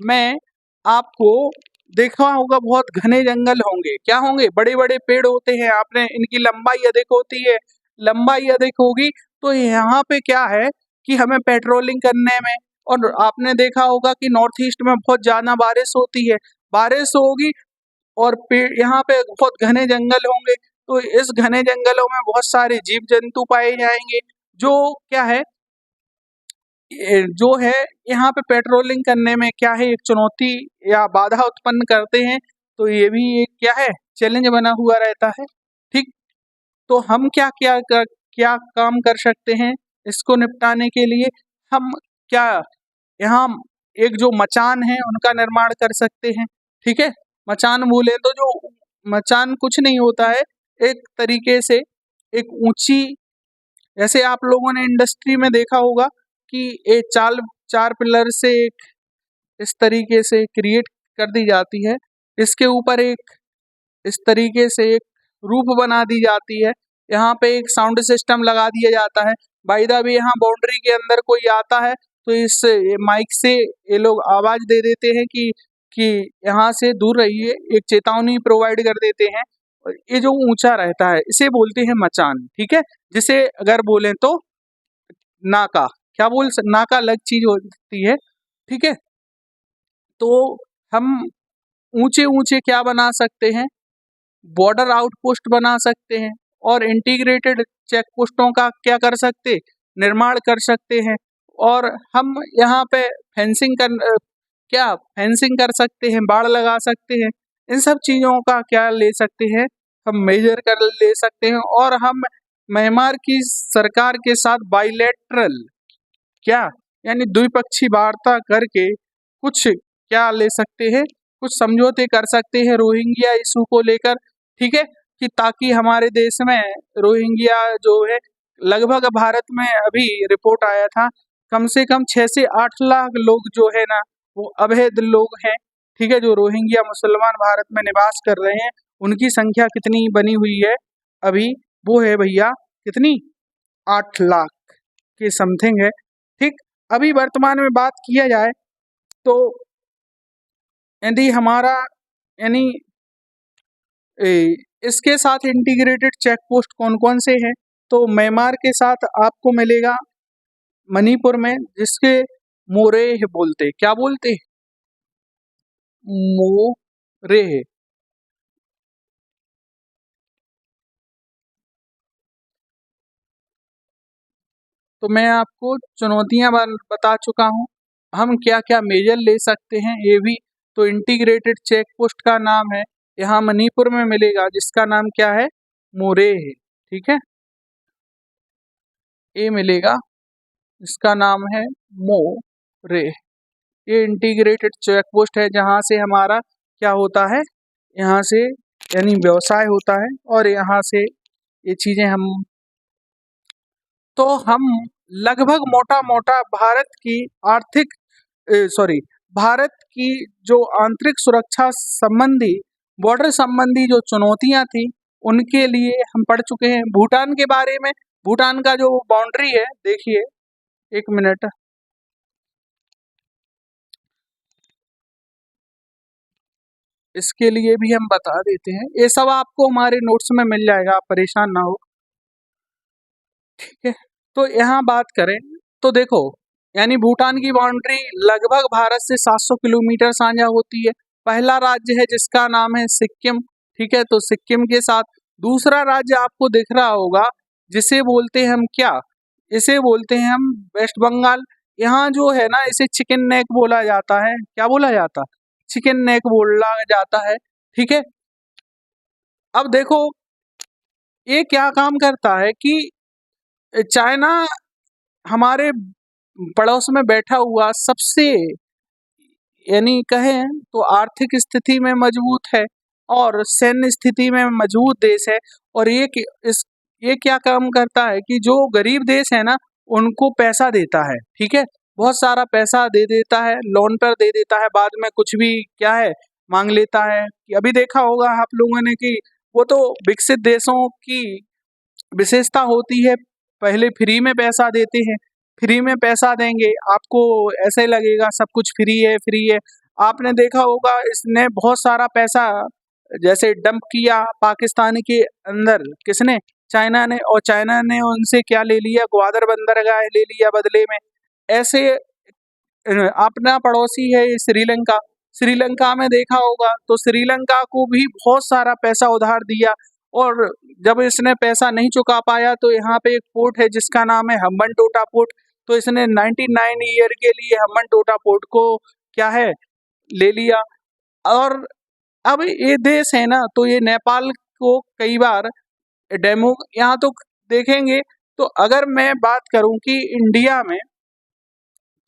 में आपको देखा होगा बहुत घने जंगल होंगे। क्या होंगे, बड़े बड़े पेड़ होते हैं, आपने इनकी लंबाई अधिक होती है, लंबाई अधिक होगी। तो यहाँ पे क्या है कि हमें पेट्रोलिंग करने में, और आपने देखा होगा कि नॉर्थ ईस्ट में बहुत ज्यादा बारिश होती है, बारिश होगी और पेड़ यहाँ पे बहुत घने जंगल होंगे। तो इस घने जंगलों में बहुत सारे जीव जंतु पाए जाएंगे, जो क्या है, जो है यहाँ पे पेट्रोलिंग करने में क्या है, एक चुनौती या बाधा उत्पन्न करते हैं। तो ये भी एक क्या है, चैलेंज बना हुआ रहता है, ठीक। तो हम क्या काम कर सकते हैं इसको निपटाने के लिए। हम क्या यहाँ एक जो मचान है उनका निर्माण कर सकते हैं, ठीक है। मचान बोले तो जो मचान कुछ नहीं होता है, एक तरीके से एक ऊंची, जैसे आप लोगों ने इंडस्ट्री में देखा होगा कि एक चार पिलर से एक इस तरीके से क्रिएट कर दी जाती है, इसके ऊपर एक इस तरीके से एक रूफ बना दी जाती है, यहाँ पे एक साउंड सिस्टम लगा दिया जाता है। बाय द वे यहाँ बाउंड्री के अंदर कोई आता है तो इस माइक से ये लोग आवाज दे देते हैं कि यहाँ से दूर रहिए, एक चेतावनी प्रोवाइड कर देते हैं। और ये जो ऊंचा रहता है इसे बोलते हैं मचान, ठीक है। जिसे अगर बोलें तो नाका, क्या नाका अलग चीज होती है, ठीक है। तो हम ऊंचे ऊंचे क्या बना सकते हैं, बॉर्डर आउटपोस्ट बना सकते हैं और इंटीग्रेटेड चेक पोस्टों का क्या कर सकते, निर्माण कर सकते हैं। और हम यहाँ पे फेंसिंग कर सकते हैं, बाड़ लगा सकते हैं। इन सब चीज़ों का क्या ले सकते हैं, हम मेजर कर ले सकते हैं। और हम म्यांमार की सरकार के साथ बाइलेटरल क्या, यानी द्विपक्षीय वार्ता करके कुछ क्या ले सकते हैं, कुछ समझौते कर सकते हैं रोहिंग्या इशू को लेकर, ठीक है। कि ताकि हमारे देश में रोहिंग्या जो है लगभग भारत में अभी रिपोर्ट आया था, कम से कम 6 से 8 लाख लोग जो है ना वो अवैध लोग हैं, ठीक है, जो रोहिंग्या मुसलमान भारत में निवास कर रहे हैं। उनकी संख्या कितनी बनी हुई है अभी, वो है भैया कितनी, 8 लाख के समथिंग है। ठीक, अभी वर्तमान में बात किया जाए तो यदि हमारा यानी इसके साथ इंटीग्रेटेड चेक पोस्ट कौन कौन से हैं, तो म्यांमार के साथ आपको मिलेगा मणिपुर में, जिसके मोरेह बोलते, क्या बोलते, मोरेह। तो मैं आपको चुनौतियां बता चुका हूं, हम क्या क्या मेजर ले सकते हैं ये भी। तो इंटीग्रेटेड चेक पोस्ट का नाम है, यहाँ मणिपुर में मिलेगा, जिसका नाम क्या है, मोरेह, ठीक है, ये मिलेगा, इसका नाम है मोरेह। ये इंटीग्रेटेड चेक पोस्ट है, जहाँ से हमारा क्या होता है, यहाँ से यानी व्यवसाय होता है, और यहाँ से ये चीजें हम लगभग मोटा मोटा भारत की आर्थिक सॉरी भारत की जो आंतरिक सुरक्षा संबंधी, बॉर्डर संबंधी जो चुनौतियां थी, उनके लिए हम पढ़ चुके हैं। भूटान के बारे में, भूटान का जो बाउंड्री है, देखिए एक मिनट, इसके लिए भी हम बता देते हैं, ये सब आपको हमारे नोट्स में मिल जाएगा, आप परेशान ना हो, ठीक है। तो यहाँ बात करें तो देखो, यानी भूटान की बाउंड्री लगभग भारत से 700 किलोमीटर साझा होती है। पहला राज्य है जिसका नाम है सिक्किम, ठीक है, तो सिक्किम के साथ दूसरा राज्य आपको दिख रहा होगा, जिसे बोलते हैं हम क्या, इसे बोलते हैं हम वेस्ट बंगाल। यहाँ जो है ना, इसे चिकन नेक बोला जाता है, क्या बोला जाता, चिकन नेक बोला जाता है, ठीक है। अब देखो ये क्या काम करता है कि चाइना हमारे पड़ोस में बैठा हुआ सबसे, यानी कहें तो आर्थिक स्थिति में मजबूत है और सैन्य स्थिति में मजबूत देश है। और ये क्या काम करता है कि जो गरीब देश है ना, उनको पैसा देता है, ठीक है, बहुत सारा पैसा दे देता है, लोन पर दे देता है, बाद में कुछ भी क्या है मांग लेता है। कि अभी देखा होगा आप लोगों ने कि वो तो विकसित देशों की विशेषता होती है, पहले फ्री में पैसा देते हैं, फ्री में पैसा देंगे आपको, ऐसे लगेगा सब कुछ फ्री है फ्री है। आपने देखा होगा इसने बहुत सारा पैसा जैसे डंप किया पाकिस्तान के अंदर, किसने, चाइना ने, और चाइना ने उनसे क्या ले लिया, ग्वादर बंदरगाह ले लिया बदले में। ऐसे अपना पड़ोसी है श्रीलंका, श्रीलंका में देखा होगा तो श्रीलंका को भी बहुत सारा पैसा उधार दिया, और जब इसने पैसा नहीं चुका पाया तो यहाँ पे एक पोर्ट है जिसका नाम है हम्बनटोटा पोर्ट, तो इसने 99 ईयर के लिए हम्बनटोटा पोर्ट को क्या है ले लिया। और अब ये देश है ना, तो ये नेपाल को कई बार डेमो, यहाँ तो देखेंगे। तो अगर मैं बात करूं कि इंडिया में,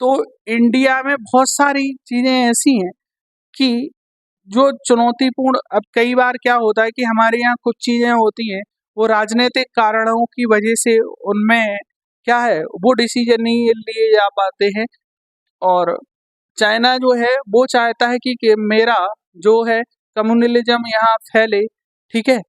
तो इंडिया में बहुत सारी चीजें ऐसी हैं कि जो चुनौतीपूर्ण, अब कई बार क्या होता है कि हमारे यहाँ कुछ चीजें होती हैं, वो राजनीतिक कारणों की वजह से उनमें क्या है वो डिसीजन नहीं लिए जा पाते हैं। और चाइना जो है वो चाहता है कि मेरा जो है कम्युनलिज्म यहाँ फैले, ठीक है,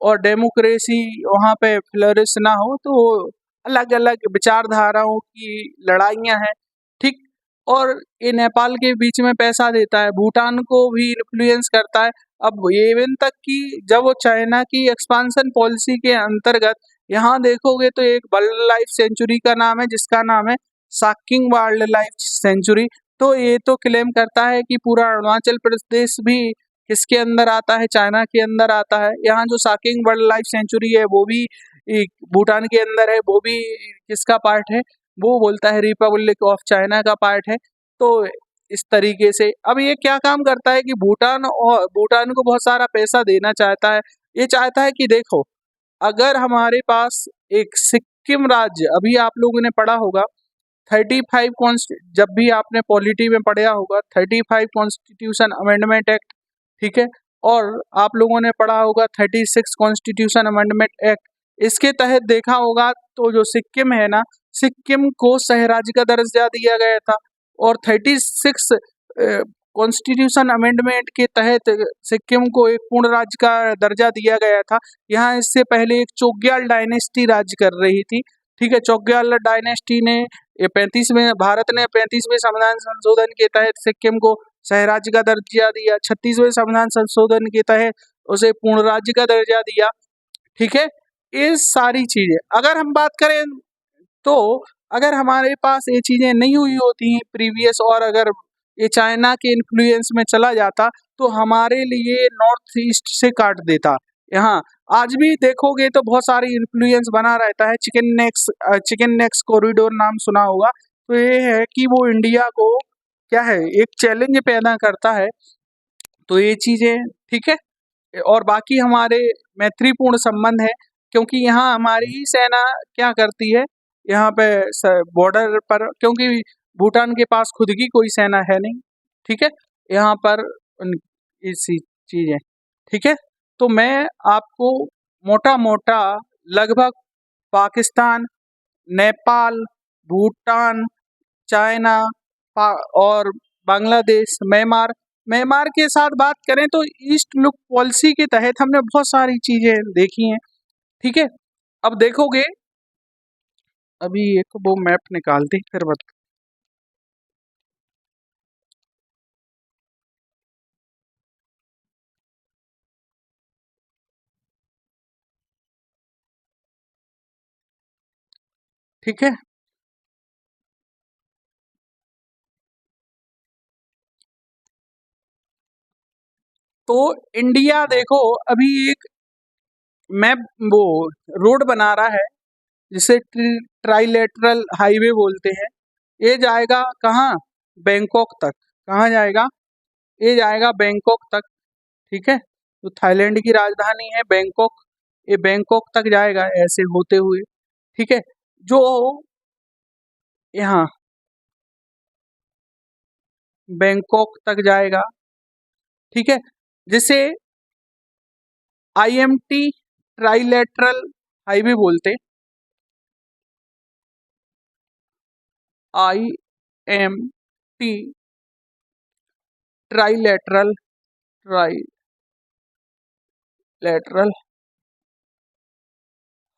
और डेमोक्रेसी वहाँ पे फ्लरिश ना हो, तो अलग अलग विचारधाराओं की लड़ाइयाँ हैं, ठीक। और ये नेपाल के बीच में पैसा देता है, भूटान को भी इन्फ्लुएंस करता है। अब इवन तक कि जब वो चाइना की एक्सपांशन पॉलिसी के अंतर्गत, यहाँ देखोगे तो एक वाइल्ड लाइफ सेंचुरी का नाम है, जिसका नाम है साकिंग वाइल्ड लाइफ सेंचुरी। तो ये तो क्लेम करता है कि पूरा अरुणाचल प्रदेश भी किसके अंदर आता है, चाइना के अंदर आता है। यहाँ जो साकिंग वाइल्ड लाइफ सेंचुरी है वो भी भूटान के अंदर है, वो भी किसका पार्ट है, वो बोलता है रिपब्लिक ऑफ चाइना का पार्ट है। तो इस तरीके से अब ये क्या काम करता है कि भूटान को बहुत सारा पैसा देना चाहता है। ये चाहता है कि देखो, अगर हमारे पास एक सिक्किम राज्य, अभी आप लोगों ने पढ़ा होगा 35 जब भी आपने पॉलिटी में पढ़ा होगा 35 कॉन्स्टिट्यूशन अमेंडमेंट एक्ट, ठीक है, और आप लोगों ने पढ़ा होगा 36 कॉन्स्टिट्यूशन अमेंडमेंट एक्ट। इसके तहत देखा होगा तो जो सिक्किम है ना, सिक्किम को सह राज्य का दर्जा दिया गया था, और 36 कॉन्स्टिट्यूशन अमेंडमेंट के तहत सिक्किम को एक पूर्ण राज्य का दर्जा दिया गया था। यहाँ इससे पहले एक चोग्याल डायनेस्टी राज्य कर रही थी। ठीक है, चोग्याल डायनेस्टी ने ये 35वें भारत ने 35वें संविधान संशोधन के तहत सिक्किम को सह राज्य का दर्जा दिया। 36वें संविधान संशोधन के तहत उसे पूर्ण राज्य का दर्जा दिया। ठीक है, ये सारी चीजें अगर हम बात करें तो अगर हमारे पास ये चीजें नहीं हुई होती प्रीवियस, और अगर ये चाइना के इन्फ्लुएंस में चला जाता तो हमारे लिए नॉर्थ ईस्ट से काट देता। यहाँ आज भी देखोगे तो बहुत सारी इन्फ्लुएंस बना रहता है। चिकन नेक्स कॉरिडोर नाम सुना होगा। तो ये है कि वो इंडिया को क्या है, एक चैलेंज पैदा करता है। तो ये चीजें ठीक है, और बाकी हमारे मैत्रीपूर्ण संबंध है, क्योंकि यहाँ हमारी ही सेना क्या करती है यहाँ पे बॉर्डर पर, क्योंकि भूटान के पास खुद की कोई सेना है नहीं। ठीक है, यहाँ पर इसी चीजें ठीक है। तो मैं आपको मोटा मोटा लगभग पाकिस्तान, नेपाल, भूटान, चाइना और बांग्लादेश, म्यांमार के साथ बात करें तो ईस्ट लुक पॉलिसी के तहत हमने बहुत सारी चीजें देखी हैं। ठीक है, अब देखोगे, अभी एक वो मैप निकालते फिर बता। ठीक है, तो इंडिया देखो अभी एक मैप वो रोड बना रहा है जिसे ट्राइलेटरल हाईवे बोलते हैं। ये जाएगा कहाँ, बैंकॉक तक। कहाँ जाएगा, ये जाएगा बैंकॉक तक। ठीक है, तो थाईलैंड की राजधानी है बैंकॉक, ये बैंकॉक तक जाएगा ऐसे होते हुए। ठीक है, जो यहाँ बैंकॉक तक जाएगा। ठीक है, जिसे IMT ट्राइलेटरल हाईवे बोलते, IMT ट्राइलेटरल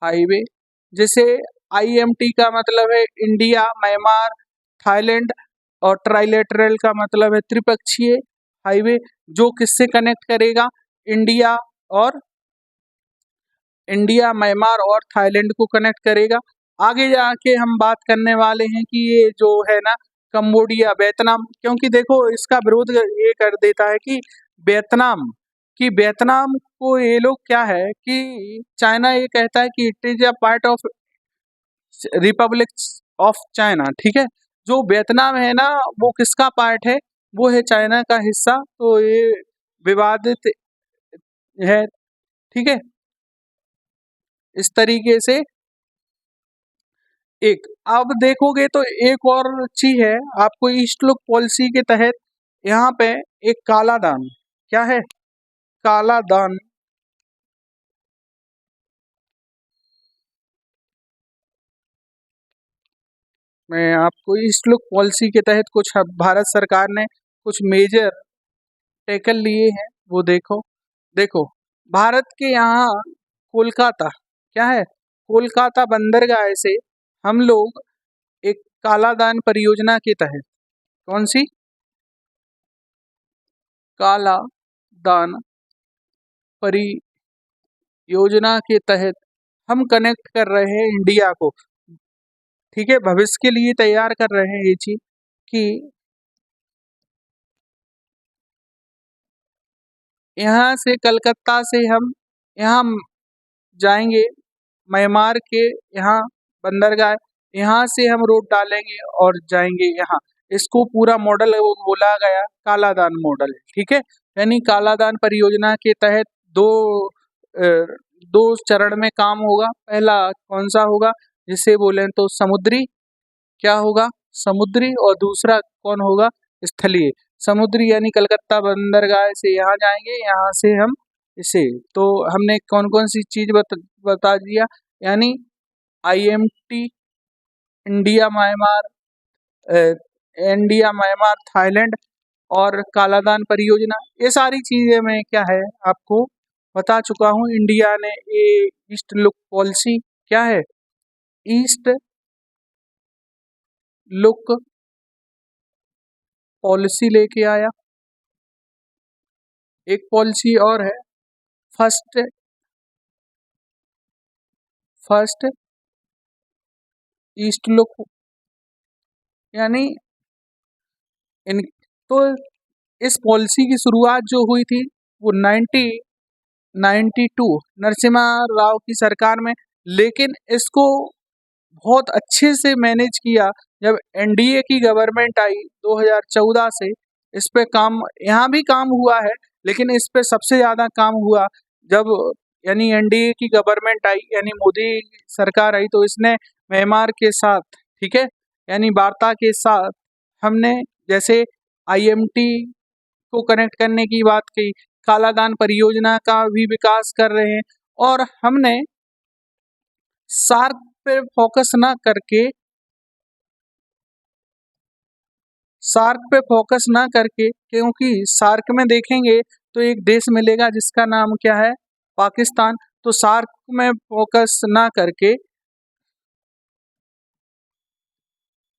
हाईवे, जिसे IMT का मतलब है इंडिया, म्यांमार, थाईलैंड, और ट्राइलेटरल का मतलब है त्रिपक्षीय हाईवे, जो किससे कनेक्ट करेगा, इंडिया और म्यांमार और थाईलैंड को कनेक्ट करेगा। आगे जाके हम बात करने वाले हैं कि ये जो है ना कंबोडिया, वियतनाम, क्योंकि देखो इसका विरोध ये कर देता है कि वियतनाम को ये लोग क्या है कि चाइना ये कहता है कि it is a part of Republic of China. ठीक है, जो वियतनाम है ना वो किसका पार्ट है, वो है चाइना का हिस्सा। तो ये विवादित है। ठीक है, इस तरीके से एक अब देखोगे तो एक और चीज है आपको ईस्ट लुक पॉलिसी के तहत यहाँ पे एक काला दान, क्या है, काला दान। मैं आपको ईस्ट लुक पॉलिसी के तहत कुछ भारत सरकार ने कुछ मेजर टेकल लिए हैं वो देखो। देखो भारत के यहाँ कोलकाता, क्या है, कोलकाता बंदरगाह से हम लोग एक काला दान परियोजना के तहत, कौन सी, काला दान परियोजना के तहत हम कनेक्ट कर रहे हैं इंडिया को। ठीक है, भविष्य के लिए तैयार कर रहे हैं ये चीज कि यहाँ से कलकत्ता से हम यहाँ जाएंगे म्यांमार के यहाँ बंदरगाह, यहाँ से हम रोड डालेंगे और जाएंगे यहाँ। इसको पूरा मॉडल वो बोला गया कालादान मॉडल। ठीक है, यानी कालादान परियोजना के तहत अ, दो चरण में काम होगा। पहला कौन सा होगा, जिसे बोले तो समुद्री, क्या होगा, समुद्री, और दूसरा कौन होगा, स्थलीय। समुद्री यानी कलकत्ता बंदरगाह से यहाँ जाएंगे, यहाँ से हम इसे, तो हमने कौन कौन सी चीज बता दिया, यानी IMT, India Myanmar, India Myanmar Thailand और कालादान परियोजना, ये सारी चीजें मैं क्या है आपको बता चुका हूँ। इंडिया ने ये ईस्ट लुक पॉलिसी क्या है, ईस्ट लुक पॉलिसी लेके आया। एक पॉलिसी और है, फर्स्ट ईस्ट लुक, यानी इन तो इस पॉलिसी की शुरुआत जो हुई थी वो 1992 नरसिम्हा राव की सरकार में, लेकिन इसको बहुत अच्छे से मैनेज किया जब NDA की गवर्नमेंट आई 2014 से। इस पे काम, यहाँ भी काम हुआ है, लेकिन इस पे सबसे ज़्यादा काम हुआ जब यानी NDA की गवर्नमेंट आई, यानी मोदी सरकार आई, तो इसने म्यांमार के साथ, ठीक है, यानी वार्ता के साथ हमने जैसे IMT को कनेक्ट करने की बात की, कालादान परियोजना का भी विकास कर रहे हैं, और हमने सार्क पे फोकस ना करके क्योंकि सार्क में देखेंगे तो एक देश मिलेगा जिसका नाम क्या है, पाकिस्तान। तो सार्क में फोकस ना करके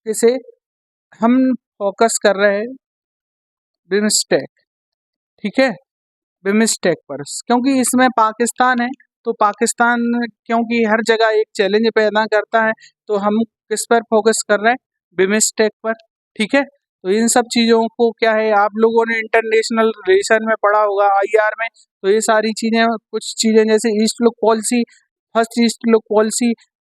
जैसे हम फोकस कर रहे हैं बिमस्टेक, ठीक है, बिमस्टेक पर, क्योंकि इसमें पाकिस्तान है, तो पाकिस्तान क्योंकि हर जगह एक चैलेंज पैदा करता है, तो हम किस पर फोकस कर रहे हैं, बिमस्टेक पर, ठीक है। तो इन सब चीज़ों को क्या है, आप लोगों ने इंटरनेशनल रिलेशन में पढ़ा होगा, IR में, तो ये सारी चीज़ें, कुछ चीज़ें जैसे east look policy, first east look policy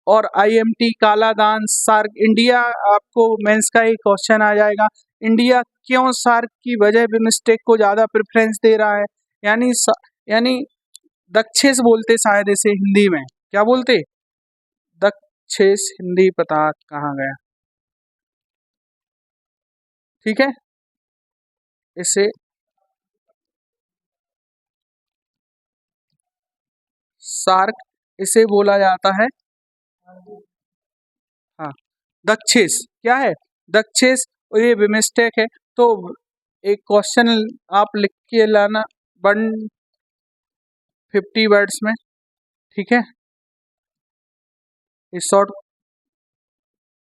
और IMT, कालादान, सार्क, इंडिया, आपको मेंस का एक क्वेश्चन आ जाएगा, इंडिया क्यों सार्क की वजह बिमस्टेक को ज़्यादा प्रेफरेंस दे रहा है, यानी यानी दक्षेस बोलते शायद इसे हिंदी में, क्या बोलते, दक्षेस, हिंदी पता कहाँ गया, ठीक है, इसे सार्क इसे बोला जाता है, हाँ, दक्षेस क्या है, दक्षेस, और ये बिमस्टेक है। तो एक क्वेश्चन आप लिख के लाना 150 वर्ड्स में, ठीक है, इस शॉर्ट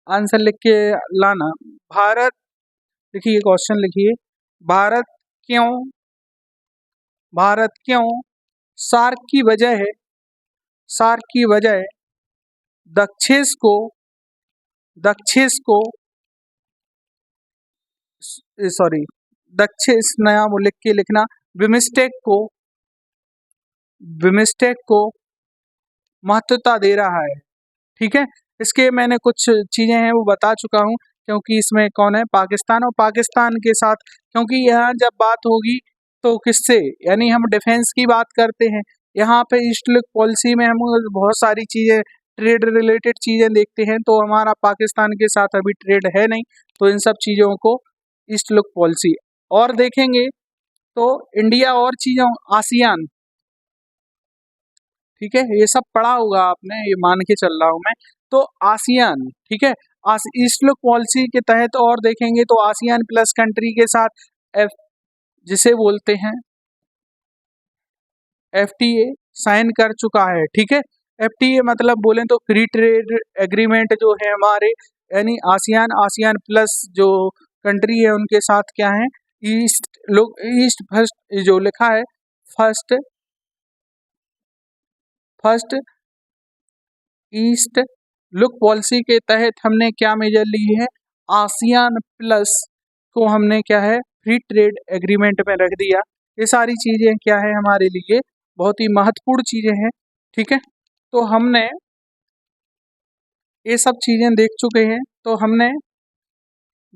आंसर लिख के लाना। भारत, लिखिए क्वेश्चन लिखिए, भारत क्यों सार्क की वजह है, सार्क की वजह दक्षेस को सॉरी, दक्षेस नया वो लिख के लिखना, बिमस्टेक को महत्वता दे रहा है, ठीक है। इसके मैंने कुछ चीज़ें हैं वो बता चुका हूँ, क्योंकि इसमें कौन है, पाकिस्तान, और पाकिस्तान के साथ, क्योंकि यहाँ जब बात होगी तो किससे, यानी हम डिफेंस की बात करते हैं, यहाँ पे ईस्ट लुक पॉलिसी में हम बहुत सारी चीज़ें, ट्रेड रिलेटेड चीज़ें देखते हैं, तो हमारा पाकिस्तान के साथ अभी ट्रेड है नहीं, तो इन सब चीज़ों को ईस्ट लुक पॉलिसी, और देखेंगे तो इंडिया और चीज़ों, आसियान, ठीक है, ये सब पढ़ा होगा आपने, ये मान के चल रहा हूँ मैं, तो आसियान, ठीक है, ईस्ट लुक पॉलिसी के तहत, और देखेंगे तो आसियान प्लस कंट्री के साथ जिसे बोलते हैं FTA साइन कर चुका है, ठीक है। FTA मतलब बोले तो फ्री ट्रेड एग्रीमेंट जो है हमारे, यानी आसियान प्लस जो कंट्री है उनके साथ क्या है, ईस्ट फर्स्ट जो लिखा है, फर्स्ट ईस्ट लुक पॉलिसी के तहत हमने क्या मेजर ली है, आसियान प्लस को हमने क्या है, फ्री ट्रेड एग्रीमेंट में रख दिया। ये सारी चीज़ें क्या है, हमारे लिए बहुत ही महत्वपूर्ण चीज़ें हैं, ठीक है। तो हमने ये सब चीज़ें देख चुके हैं, तो हमने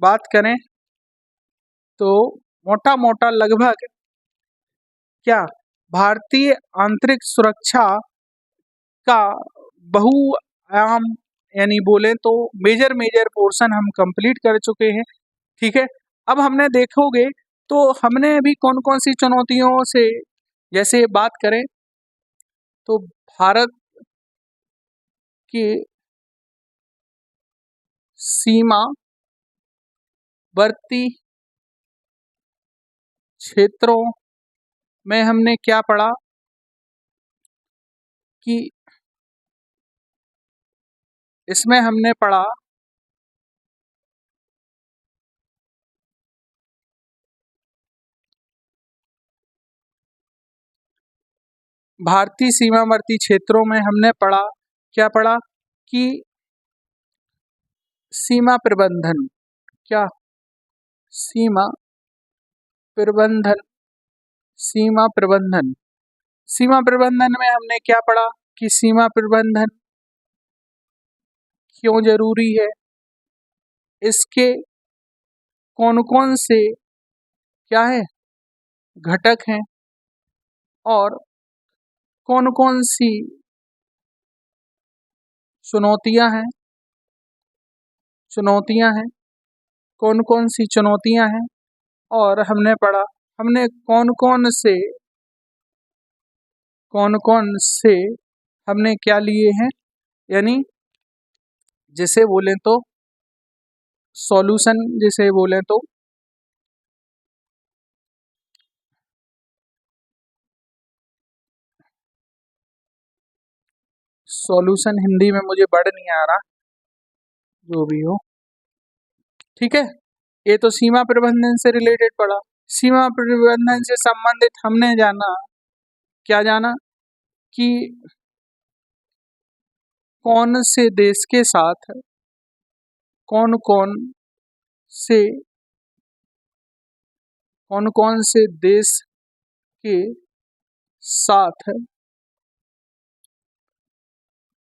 बात करें तो मोटा मोटा लगभग क्या, भारतीय आंतरिक सुरक्षा का बहुआयाम, यानी बोले तो मेजर पोर्शन हम कंप्लीट कर चुके हैं, ठीक है। अब हमने देखोगे तो हमने अभी कौन कौन सी चुनौतियों से, जैसे बात करें तो भारत के सीमावर्ती क्षेत्रों में हमने क्या पढ़ा कि इसमें हमने पढ़ा भारतीय सीमावर्ती क्षेत्रों में हमने पढ़ा, क्या पढ़ा कि सीमा प्रबंधन, क्या सीमा प्रबंधन, सीमा प्रबंधन, सीमा प्रबंधन में हमने क्या पढ़ा कि सीमा प्रबंधन क्यों जरूरी है, इसके कौन कौन से क्या है घटक हैं और कौन कौन सी चुनौतियां हैं, कौन कौन सी चुनौतियां हैं, और हमने पढ़ा हमने कौन कौन से हमने क्या लिए हैं, यानी जिसे बोलें तो सॉल्यूशन, जिसे बोलें तो सॉल्यूशन, हिंदी में मुझे वर्ड नहीं आ रहा, जो भी हो, ठीक है। ये तो सीमा प्रबंधन से रिलेटेड पढ़ा। सीमा प्रबंधन से संबंधित हमने जाना, क्या जाना कि कौन से देश के साथ कौन से कौन कौन से देश के साथ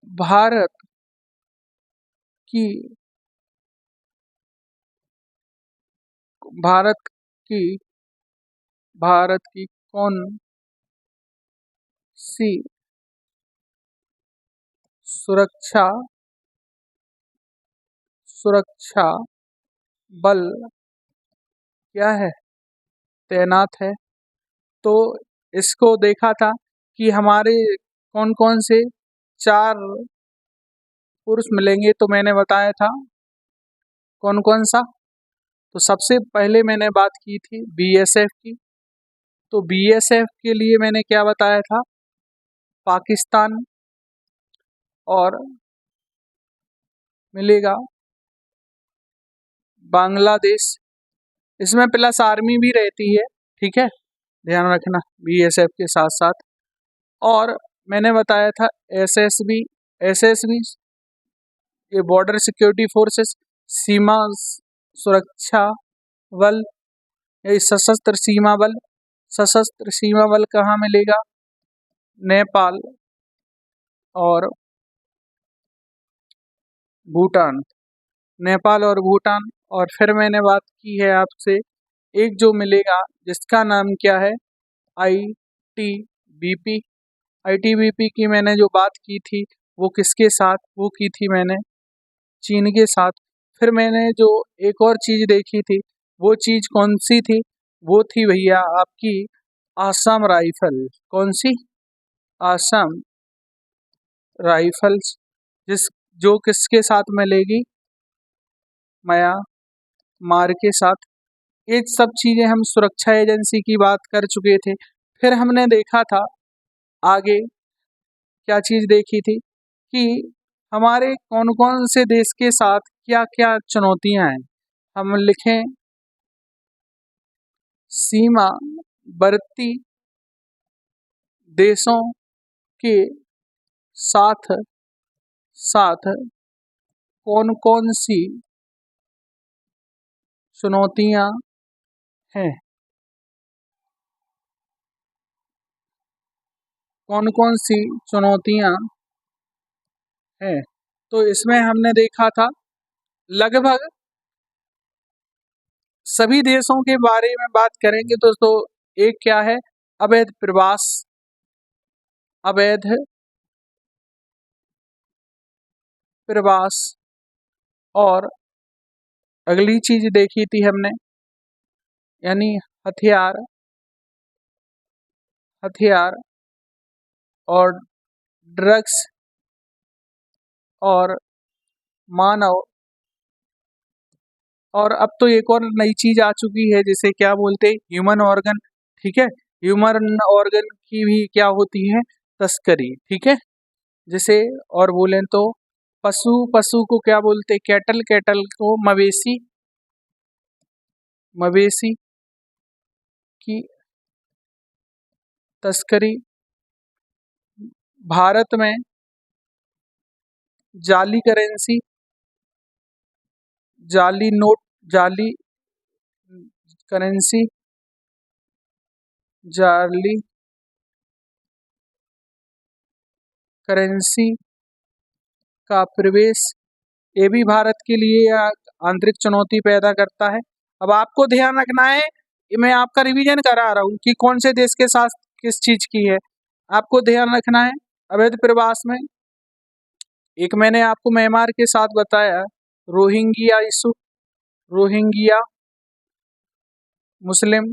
भारत की भारत की भारत की कौन सी सुरक्षा सुरक्षा बल क्या है तैनात है। तो इसको देखा था कि हमारे कौन कौन से चार पुरुष मिलेंगे, तो मैंने बताया था कौन कौन सा। तो सबसे पहले मैंने बात की थी बीएसएफ की, तो बीएसएफ के लिए मैंने क्या बताया था, पाकिस्तान और मिलेगा बांग्लादेश, इसमें प्लस आर्मी भी रहती है, ठीक है, ध्यान रखना बीएसएफ के साथ साथ। और मैंने बताया था एसएसबी, एसएसबी ये बॉर्डर सिक्योरिटी फोर्सेस, सीमा सुरक्षा बल, ये सशस्त्र सीमा बल। सशस्त्र सीमा बल कहाँ मिलेगा, नेपाल और भूटान, नेपाल और भूटान। और फिर मैंने बात की है आपसे एक जो मिलेगा जिसका नाम क्या है, आईटीबीपी। आईटीबीपी की मैंने जो बात की थी वो किसके साथ, वो की थी मैंने चीन के साथ। फिर मैंने जो एक और चीज़ देखी थी, वो चीज़ कौन सी थी, वो थी भैया आपकी आसाम राइफल। कौन सी, आसाम राइफल्स, जिस जो किसके साथ मिलेगी, म्यांमार के साथ। ये सब चीज़ें हम सुरक्षा एजेंसी की बात कर चुके थे। फिर हमने देखा था आगे क्या चीज़ देखी थी कि हमारे कौन कौन से देश के साथ क्या क्या चुनौतियां हैं। हम लिखें सीमावर्ती देशों के साथ साथ कौन कौन सी चुनौतियां हैं, कौन कौन सी चुनौतियां हैं। तो इसमें हमने देखा था लगभग सभी देशों के बारे में बात करेंगे तो एक क्या है, अवैध प्रवास, अवैध प्रवास। और अगली चीज देखी थी हमने, यानी हथियार, हथियार और ड्रग्स और मानव, और अब तो एक और नई चीज आ चुकी है जिसे क्या बोलते हैं, ह्यूमन ऑर्गन। ठीक है, ह्यूमन ऑर्गन की भी क्या होती है, तस्करी। ठीक है, जैसे और बोलें तो पशु, पशु को क्या बोलते हैं, कैटल, कैटल को मवेशी, मवेशी की तस्करी। भारत में जाली करेंसी, जाली नोट, जाली करेंसी, जाली करेंसी का प्रवेश, ये भी भारत के लिए आंतरिक चुनौती पैदा करता है। अब आपको ध्यान रखना है, ये मैं आपका रिवीजन करा रहा हूँ कि कौन से देश के साथ किस चीज की है, आपको ध्यान रखना है। अवैध प्रवास में एक मैंने आपको म्यांमार के साथ बताया, रोहिंग्या इशू, रोहिंग्या मुस्लिम।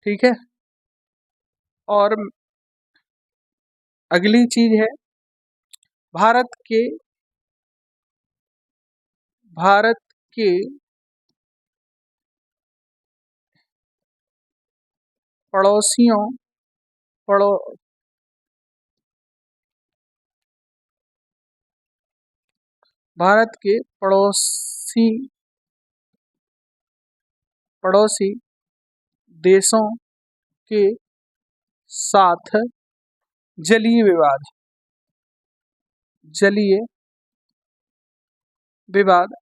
ठीक है, और अगली चीज है भारत के, भारत के पड़ोसियों, पड़ो भारत के पड़ोसी, पड़ोसी देशों के साथ जलीय विवाद, जलीय विवाद।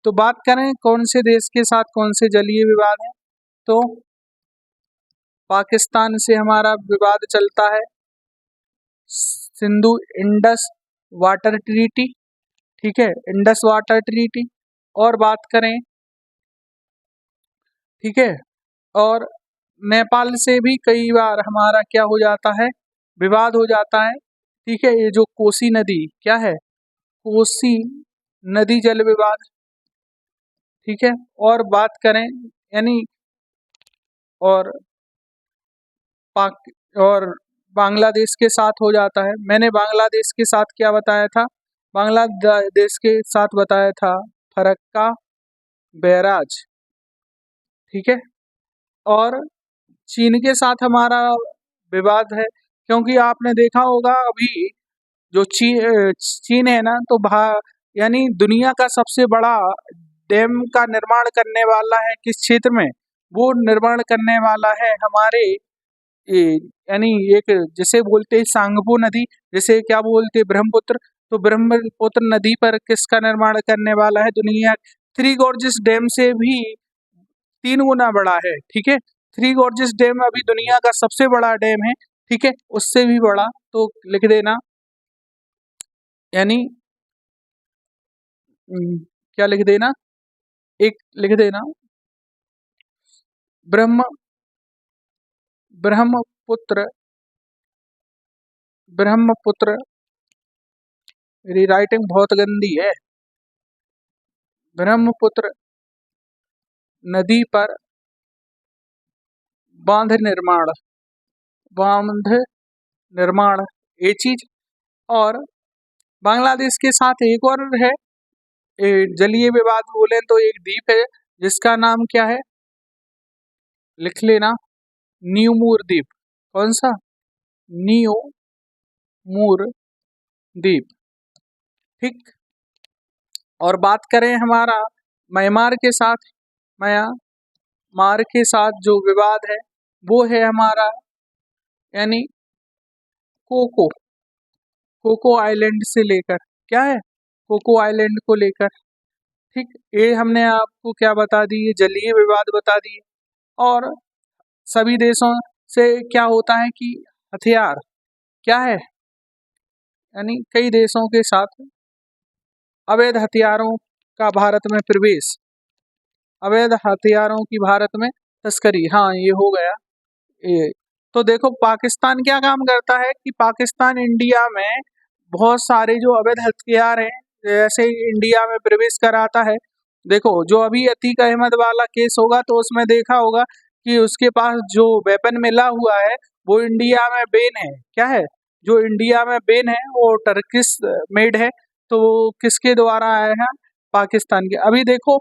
तो बात करें कौन से देश के साथ कौन से जलीय विवाद है, तो पाकिस्तान से हमारा विवाद चलता है, सिंधु इंडस वाटर ट्रीटी। ठीक है, इंडस वाटर ट्रीटी। और बात करें, ठीक है, और नेपाल से भी कई बार हमारा क्या हो जाता है, विवाद हो जाता है। ठीक है, ये जो कोसी नदी क्या है, कोसी नदी जल विवाद। ठीक है, और बात करें यानी, और पाक और बांग्लादेश के साथ हो जाता है। मैंने बांग्लादेश के साथ क्या बताया था, बांग्लादेश के साथ बताया था फरक्का बैराज। ठीक है, और चीन के साथ हमारा विवाद है, क्योंकि आपने देखा होगा अभी जो चीन है ना, तो यानी दुनिया का सबसे बड़ा डैम का निर्माण करने वाला है किस क्षेत्र में, वो निर्माण करने वाला है हमारे यानी एक जिसे बोलते हैं सांगपो नदी, जिसे क्या बोलते हैं ब्रह्मपुत्र। तो ब्रह्मपुत्र नदी पर किसका निर्माण करने वाला है, दुनिया थ्री गॉर्जेस डैम से भी 3 गुना बड़ा है। ठीक है, थ्री गॉर्जेस डैम अभी दुनिया का सबसे बड़ा डैम है। ठीक है, उससे भी बड़ा, तो लिख देना, यानी क्या लिख देना, एक लिख देना, ब्रह्म ब्रह्मपुत्र, ब्रह्मपुत्र। मेरी राइटिंग बहुत गंदी है। ब्रह्मपुत्र नदी पर बांध निर्माण, बांध निर्माण, ये चीज। और बांग्लादेश के साथ एक और है, जलीय विवाद बोले तो एक द्वीप है जिसका नाम क्या है, लिख लेना, न्यूमूर द्वीप। कौन सा, न्यूमूर द्वीप। ठीक, और बात करें हमारा म्यांमार के साथ, म्यांमार के साथ जो विवाद है वो है हमारा यानी कोको, कोको आइलैंड से लेकर, क्या है, कोको आइलैंड को लेकर। ठीक, ये हमने आपको क्या बता दी, ये जलीय विवाद बता दिए। और सभी देशों से क्या होता है कि हथियार, क्या है, यानी कई देशों के साथ अवैध हथियारों का भारत में प्रवेश, अवैध हथियारों की भारत में तस्करी। हाँ, ये हो गया ये। तो देखो पाकिस्तान क्या काम करता है कि पाकिस्तान इंडिया में बहुत सारे जो अवैध हथियार हैं जैसे इंडिया में प्रवेश कराता है। देखो जो अभी अतीक अहमद वाला केस होगा तो उसमें देखा होगा कि उसके पास जो वेपन मिला हुआ है वो इंडिया में बैन है, क्या है, जो इंडिया में बेन है वो टर्किश मेड है, तो वो किसके द्वारा आया है? पाकिस्तान के। अभी देखो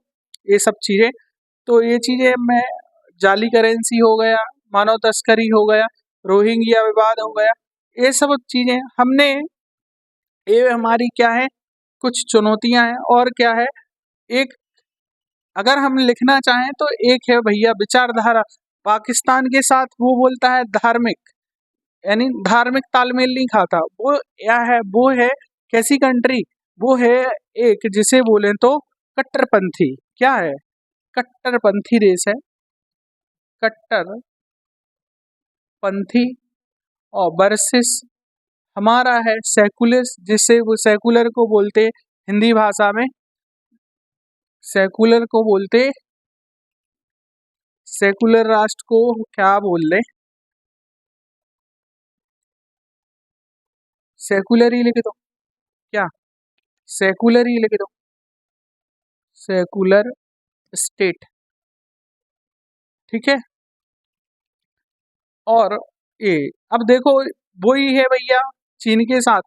ये सब चीज़ें, तो ये चीज़ें में जाली करेंसी हो गया, मानव तस्करी हो गया, रोहिंग्या विवाद हो गया, ये सब चीज़ें हमने, ये हमारी क्या है, कुछ चुनौतियां हैं। और क्या है, एक अगर हम लिखना चाहें तो एक है भैया विचारधारा। पाकिस्तान के साथ वो बोलता है धार्मिक, यानी धार्मिक तालमेल नहीं खाता। वो क्या है, वो है कैसी कंट्री, वो है एक जिसे बोले तो कट्टरपंथी। क्या है? कट्टरपंथी देश है, कट्टरपंथी। और वर्सेस हमारा है सेकुलर, जिसे वो सेकुलर को बोलते हिंदी भाषा में, सेकुलर को बोलते, सेकुलर राष्ट्र को क्या बोल रहे, सेकुलर ही लिख दो क्या, सेकुलर ही लिख दो, सेकुलर स्टेट। ठीक है। और ये अब देखो वही है भैया चीन के साथ,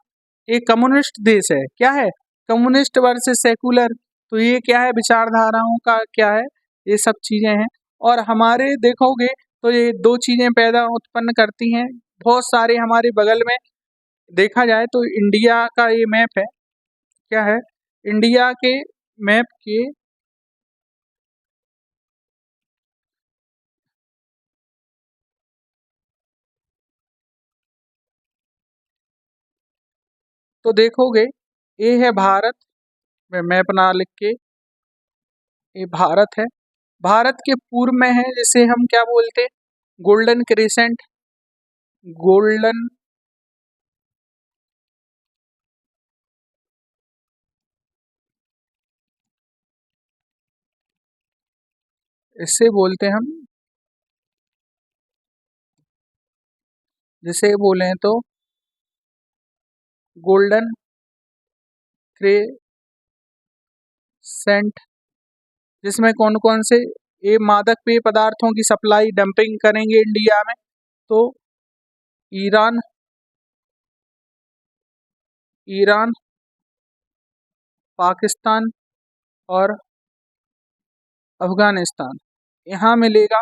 एक कम्युनिस्ट देश है। क्या है? Communist versus secular. तो ये क्या है, विचारधाराओं का क्या है, ये सब चीजें हैं। और हमारे देखोगे तो ये दो चीजें पैदा उत्पन्न करती हैं बहुत सारे हमारे बगल में। देखा जाए तो इंडिया का ये मैप है। क्या है? इंडिया के मैप के, तो देखोगे ये है भारत, मैं मैप ना लिख के, ये भारत है। भारत के पूर्व में है जिसे हम क्या बोलते, गोल्डन क्रिसेंट, गोल्डन, इससे बोलते हम, जिसे बोले तो गोल्डन क्रिसेंट, जिसमें कौन कौन से ये मादक पेय पदार्थों की सप्लाई डंपिंग करेंगे इंडिया में, तो ईरान, ईरान, पाकिस्तान और अफगानिस्तान, यहाँ मिलेगा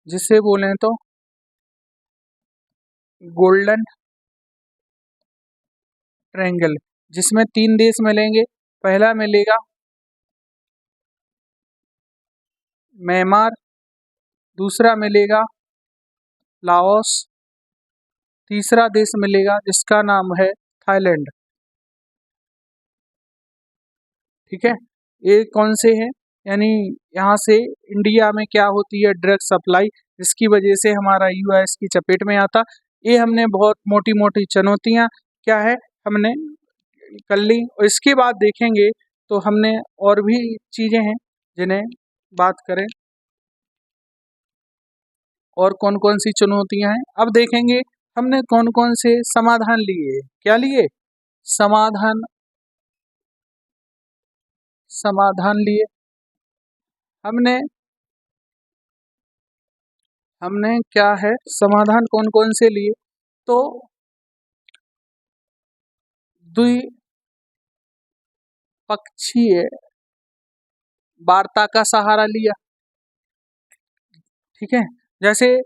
जिसे बोलें तो गोल्डन ट्रायंगल, जिसमें 3 देश मिलेंगे। पहला मिलेगा म्यांमार, दूसरा मिलेगा लाओस, तीसरा देश मिलेगा जिसका नाम है थाईलैंड। ठीक है। ये कौन से हैं, यानी यहाँ से इंडिया में क्या होती है ड्रग सप्लाई, जिसकी वजह से हमारा यूएस की चपेट में आता। ये हमने बहुत मोटी मोटी चुनौतियाँ क्या है हमने कर ली। और इसके बाद देखेंगे तो हमने और भी चीज़ें हैं जिन्हें बात करें, और कौन कौन सी चुनौतियां हैं अब देखेंगे। हमने कौन कौन से समाधान लिए, क्या लिए, समाधान, समाधान लिए हमने, हमने क्या है समाधान कौन कौन से लिए, तो द्विपक्षीय वार्ता का सहारा लिया। ठीक है। जैसे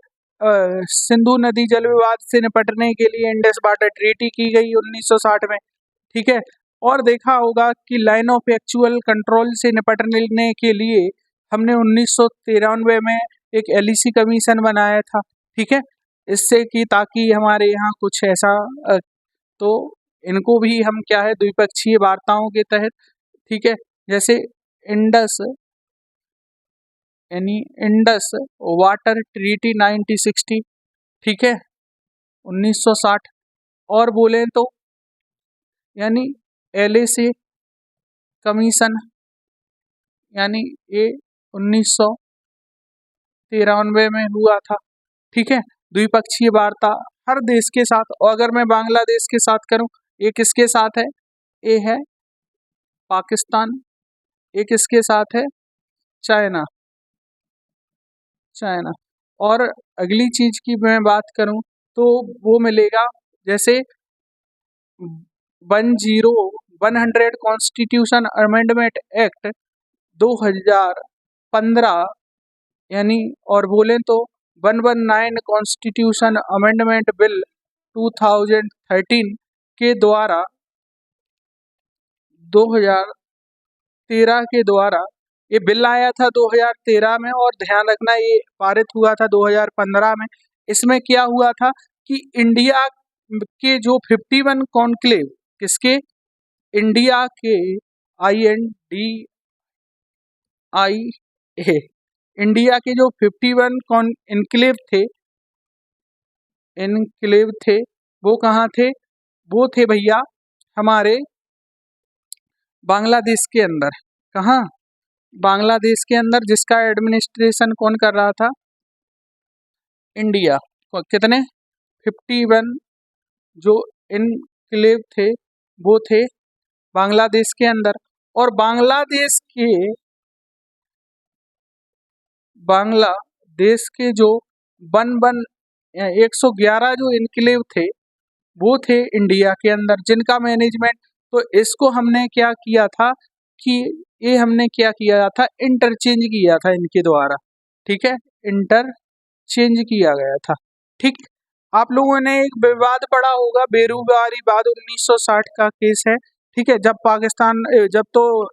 सिंधु नदी जल विवाद से निपटने के लिए इंडस वाटर ट्रीटी की गई 1960 में। ठीक है। और देखा होगा कि लाइन ऑफ एक्चुअल कंट्रोल से निपटने के लिए हमने 1993 में एक एलईसी कमीशन बनाया था। ठीक है। इससे कि ताकि हमारे यहाँ कुछ ऐसा तो इनको भी हम क्या है द्विपक्षीय वार्ताओं के तहत, ठीक है, जैसे इंडस, यानी इंडस वाटर ट्रीटी 1960, ठीक है, 1960। और बोले तो यानी एलएसी कमीशन, यानी ये 1993 में हुआ था। ठीक है। द्विपक्षीय वार्ता हर देश के साथ, और अगर मैं बांग्लादेश के साथ करूं, ये किसके साथ है, ये है पाकिस्तान, ये किसके साथ है, चाइना, चाइना। और अगली चीज की मैं बात करूं तो वो मिलेगा जैसे 100 कॉन्स्टिट्यूशन अमेंडमेंट एक्ट 2015, यानी और बोले तो 119 कॉन्स्टिट्यूशन अमेंडमेंट बिल 2013 के द्वारा 2013 के द्वारा ये बिल आया था 2013 में, और ध्यान रखना ये पारित हुआ था 2015 में। इसमें क्या हुआ था कि इंडिया के जो 51 कॉन्क्लेव, किसके, इंडिया के, INDIA, इंडिया के जो 51 इनक्लेव थे, वो कहाँ थे, वो थे भैया हमारे बांग्लादेश के अंदर। कहाँ, बांग्लादेश के अंदर, जिसका एडमिनिस्ट्रेशन कौन कर रहा था, इंडिया। कितने, 51 जो इनक्लेव थे वो थे बांग्लादेश के अंदर। और बांग्लादेश के जो 111 जो इनक्लेव थे वो थे इंडिया के अंदर, जिनका मैनेजमेंट, तो इसको हमने क्या किया था कि ये हमने क्या किया था, इंटरचेंज किया था इनके द्वारा, ठीक है, इंटरचेंज किया गया था। ठीक, आप लोगों ने एक विवाद पढ़ा होगा, बेरोजगारी वाद 1960 का केस है, ठीक है, जब पाकिस्तान, जब तो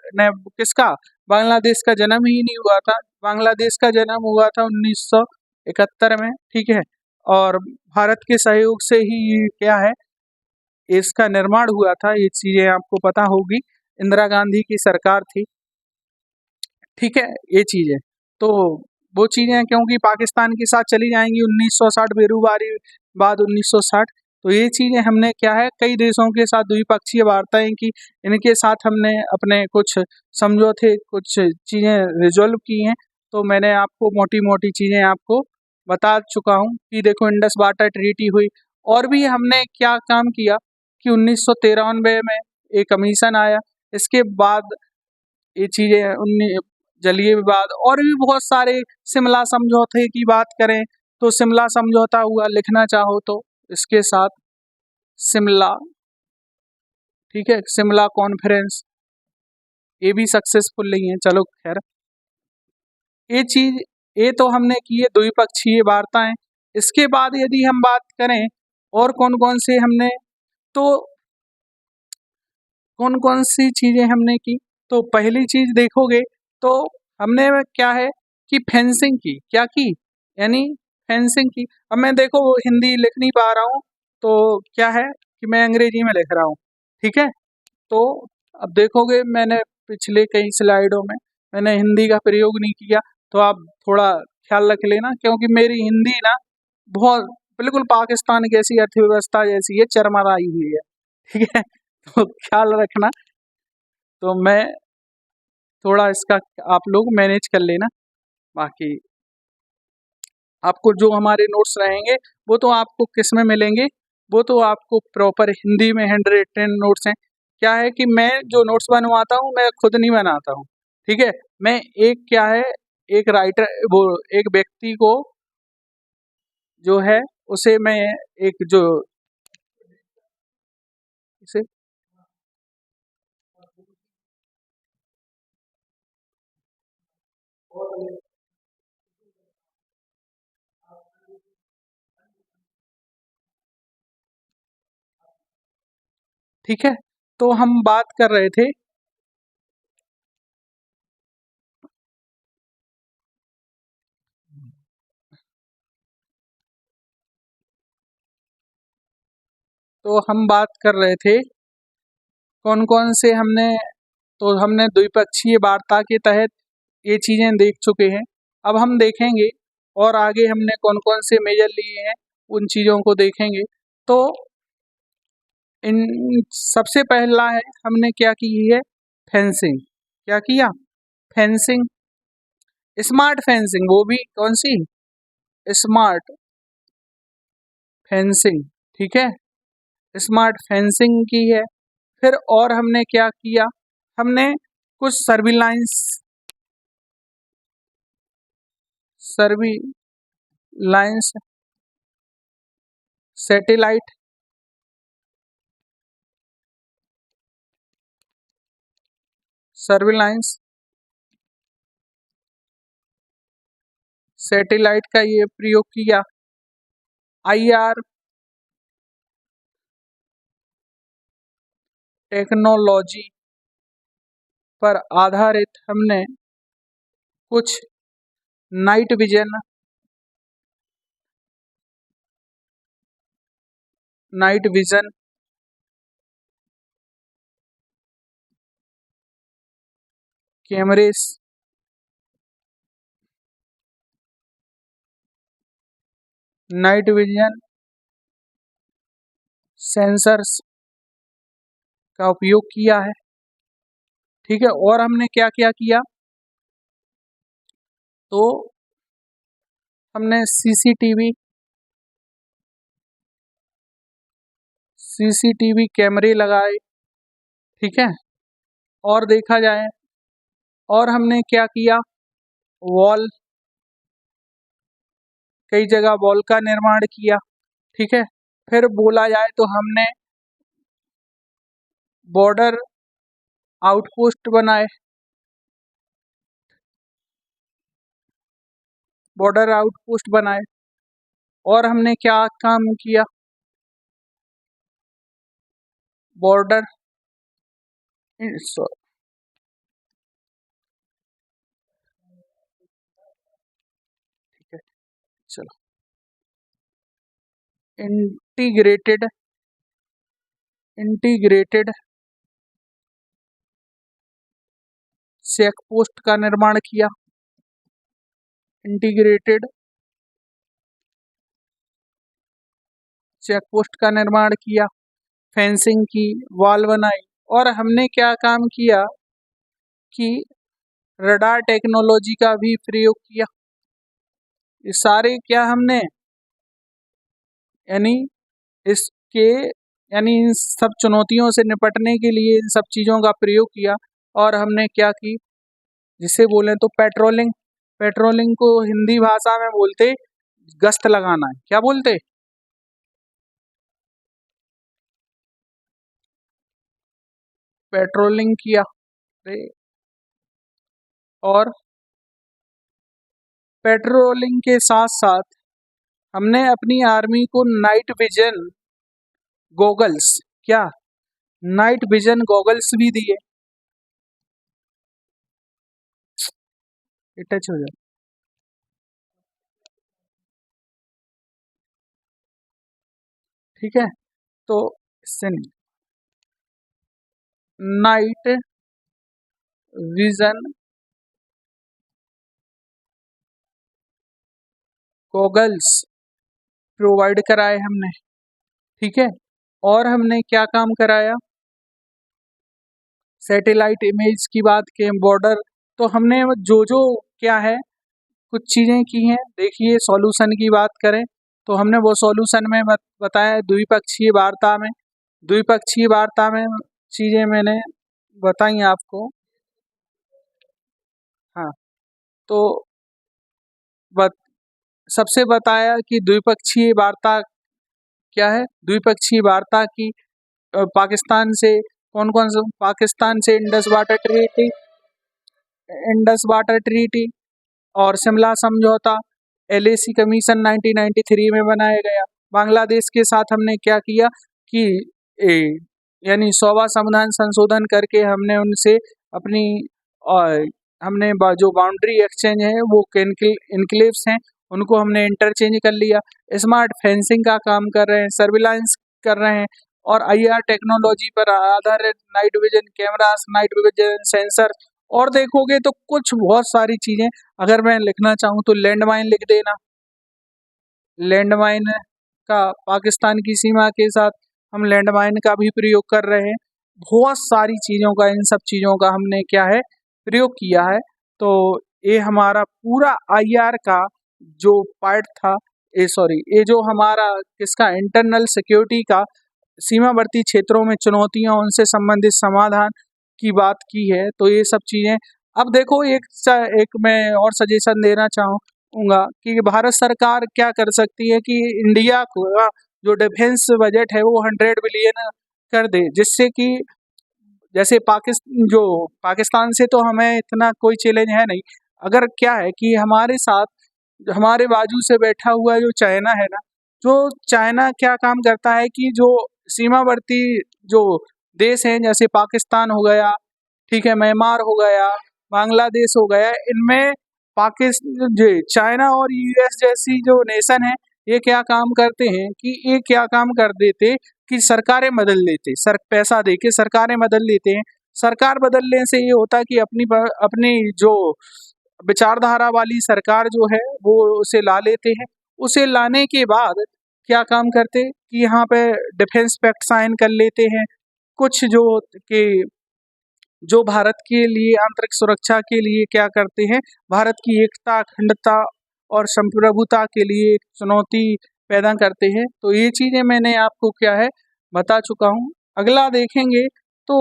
किसका, बांग्लादेश का जन्म ही नहीं हुआ था, बांग्लादेश का जन्म हुआ था 1971 में, ठीक है, और भारत के सहयोग से ही क्या है, इसका निर्माण हुआ था। ये चीजें आपको पता होगी, इंदिरा गांधी की सरकार थी, ठीक है, ये चीजें, तो वो चीजें क्योंकि पाकिस्तान के साथ चली जाएंगी 1960, बेरूबारी बाद 1960, तो ये चीजें हमने क्या है, कई देशों के साथ द्विपक्षीय वार्ताएं की, इनके साथ हमने अपने कुछ समझौते, कुछ चीजें रिजोल्व की हैं। तो मैंने आपको मोटी मोटी चीजें आपको बता चुका हूँ कि देखो, इंडस वाटर ट्रीटी हुई, और भी हमने क्या काम किया कि 1993 में एक कमीशन आया, इसके बाद ये चीजें जलीय विवाद, और भी बहुत सारे, शिमला समझौते की बात करें तो शिमला समझौता हुआ, लिखना चाहो तो इसके साथ शिमला, ठीक है, शिमला कॉन्फ्रेंस, ये भी सक्सेसफुल नहीं है, चलो खैर, ये चीज, ये तो हमने की है द्विपक्षीय वार्ताएं। इसके बाद यदि हम बात करें और कौन कौन से हमने, तो कौन कौन सी चीजें हमने की, तो पहली चीज देखोगे तो हमने क्या है कि फेंसिंग की, क्या की, यानी फेंसिंग की। अब मैं देखो हिंदी लिख नहीं पा रहा हूँ, तो क्या है कि मैं अंग्रेजी में लिख रहा हूँ, ठीक है, तो अब देखोगे मैंने पिछले कई स्लाइडों में मैंने हिंदी का प्रयोग नहीं किया, तो आप थोड़ा ख्याल रख लेना, क्योंकि मेरी हिंदी ना बहुत बिल्कुल पाकिस्तान की ऐसी अर्थव्यवस्था जैसी है, चरमराई हुई है, ठीक है, तो ख्याल रखना, तो मैं थोड़ा इसका, आप लोग मैनेज कर लेना। बाकी आपको जो हमारे नोट्स रहेंगे वो तो आपको किस में मिलेंगे, वो तो आपको प्रॉपर हिंदी में हैंड रिटन नोट्स हैं। क्या है कि मैं जो नोट्स बनवाता हूँ मैं खुद नहीं बनाता हूँ, ठीक है, मैं एक क्या है, एक राइटर, वो एक व्यक्ति को जो है उसे मैं एक जो इसे, ठीक है, तो हम बात कर रहे थे, तो हम बात कर रहे थे कौन कौन से हमने, तो हमने द्विपक्षीय वार्ता के तहत ये चीज़ें देख चुके हैं। अब हम देखेंगे और आगे हमने कौन कौन से मेजर लिए हैं, उन चीज़ों को देखेंगे। तो इन सबसे पहला है, हमने क्या की है, फेंसिंग, क्या किया, फेंसिंग, स्मार्ट फेंसिंग, वो भी कौन सी, स्मार्ट फेंसिंग, ठीक है, स्मार्ट फेंसिंग की है। फिर और हमने क्या किया, हमने कुछ सर्विलाइंस सैटेलाइट सर्विलांस सैटेलाइट का ये प्रयोग किया। आईआर टेक्नोलॉजी पर आधारित हमने कुछ night vision cameras night vision sensors का उपयोग किया है। ठीक है, और हमने क्या क्या किया, तो हमने सीसीटीवी कैमरे लगाए। ठीक है, और देखा जाए और हमने क्या किया, वॉल, कई जगह वॉल का निर्माण किया। ठीक है, फिर बोला जाए तो हमने बॉर्डर आउटपोस्ट बनाए, और हमने क्या काम किया, बॉर्डर ठीक है, चलो, इंटीग्रेटेड चेक पोस्ट का निर्माण किया। इंटीग्रेटेड चेक पोस्ट का निर्माण किया, फेंसिंग की, वॉल बनाई, और हमने क्या काम किया कि रडार टेक्नोलॉजी का भी प्रयोग किया। ये सारे क्या हमने यानी इसके यानी इन सब चुनौतियों से निपटने के लिए इन सब चीज़ों का प्रयोग किया। और हमने क्या की, जिसे बोले तो पेट्रोलिंग को हिंदी भाषा में बोलते गश्त लगाना है। क्या बोलते, पेट्रोलिंग किया। और पेट्रोलिंग के साथ साथ हमने अपनी आर्मी को नाइट विजन गॉगल्स, क्या नाइट विजन गॉगल्स भी दिए। टच हो जाए, ठीक है, तो इससे नाइट विजन गॉगल्स प्रोवाइड कराए हमने। ठीक है, और हमने क्या काम कराया, सैटेलाइट इमेज की बात की, बॉर्डर, तो हमने जो जो क्या है कुछ चीज़ें की हैं। देखिए, सॉल्यूशन की बात करें तो हमने वो सॉल्यूशन में बताया द्विपक्षीय वार्ता में चीज़ें मैंने बताई आपको। हाँ, तो बत, सबसे बताया कि द्विपक्षीय वार्ता क्या है, द्विपक्षीय वार्ता की पाकिस्तान से कौन कौन से, पाकिस्तान से इंडस वाटर ट्रीटी और शिमला समझौता, एलएसी कमीशन 1993 में बनाया गया। बांग्लादेश के साथ हमने क्या किया कि यानी 100वां संविधान संशोधन करके हमने उनसे अपनी हमने जो बाउंड्री एक्सचेंज है वो इनक्लेव्स हैं उनको हमने इंटरचेंज कर लिया। स्मार्ट फेंसिंग का काम कर रहे हैं, सर्विलांस कर रहे हैं, और आईआर टेक्नोलॉजी पर आधारित night vision cameras, night vision sensor, और देखोगे तो कुछ बहुत सारी चीज़ें। अगर मैं लिखना चाहूँ तो लैंडमाइन लिख देना, लैंडमाइन का पाकिस्तान की सीमा के साथ हम लैंडमाइन का भी प्रयोग कर रहे हैं। बहुत सारी चीज़ों का, इन सब चीज़ों का हमने क्या है प्रयोग किया है। तो ये हमारा पूरा आईआर का जो पार्ट था, ये जो हमारा किसका इंटरनल सिक्योरिटी का सीमावर्ती क्षेत्रों में चुनौतियां, उनसे संबंधित समाधान की बात की है। तो ये सब चीज़ें, अब देखो एक मैं और सजेशन देना चाहूँगा कि भारत सरकार क्या कर सकती है कि इंडिया को जो डिफेंस बजट है वो 100 बिलियन कर दे, जिससे कि जैसे पाकिस्तान से तो हमें इतना कोई चैलेंज है नहीं। अगर क्या है कि हमारे साथ हमारे बाजू से बैठा हुआ जो चाइना है ना, जो चाइना क्या काम करता है कि जो सीमावर्ती जो देश हैं जैसे पाकिस्तान हो गया, ठीक है, म्यांमार हो गया, बांग्लादेश हो गया, इनमें पाकिस्तान जो चाइना और यूएस जैसी जो नेशन है, ये क्या काम करते हैं कि ये क्या काम कर देते कि सरकारें बदल लेते, पैसा दे के सरकारें बदल लेते हैं। सरकार बदलने से ये होता है कि अपनी जो विचारधारा वाली सरकार जो है वो उसे ला लेते हैं। उसे लाने के बाद क्या काम करते कि यहाँ पे डिफेंस पैक्ट साइन कर लेते हैं, कुछ जो कि जो भारत के लिए आंतरिक सुरक्षा के लिए क्या करते हैं, भारत की एकता, अखंडता और संप्रभुता के लिए एक चुनौती पैदा करते हैं। तो ये चीज़ें मैंने आपको क्या है बता चुका हूँ। अगला देखेंगे तो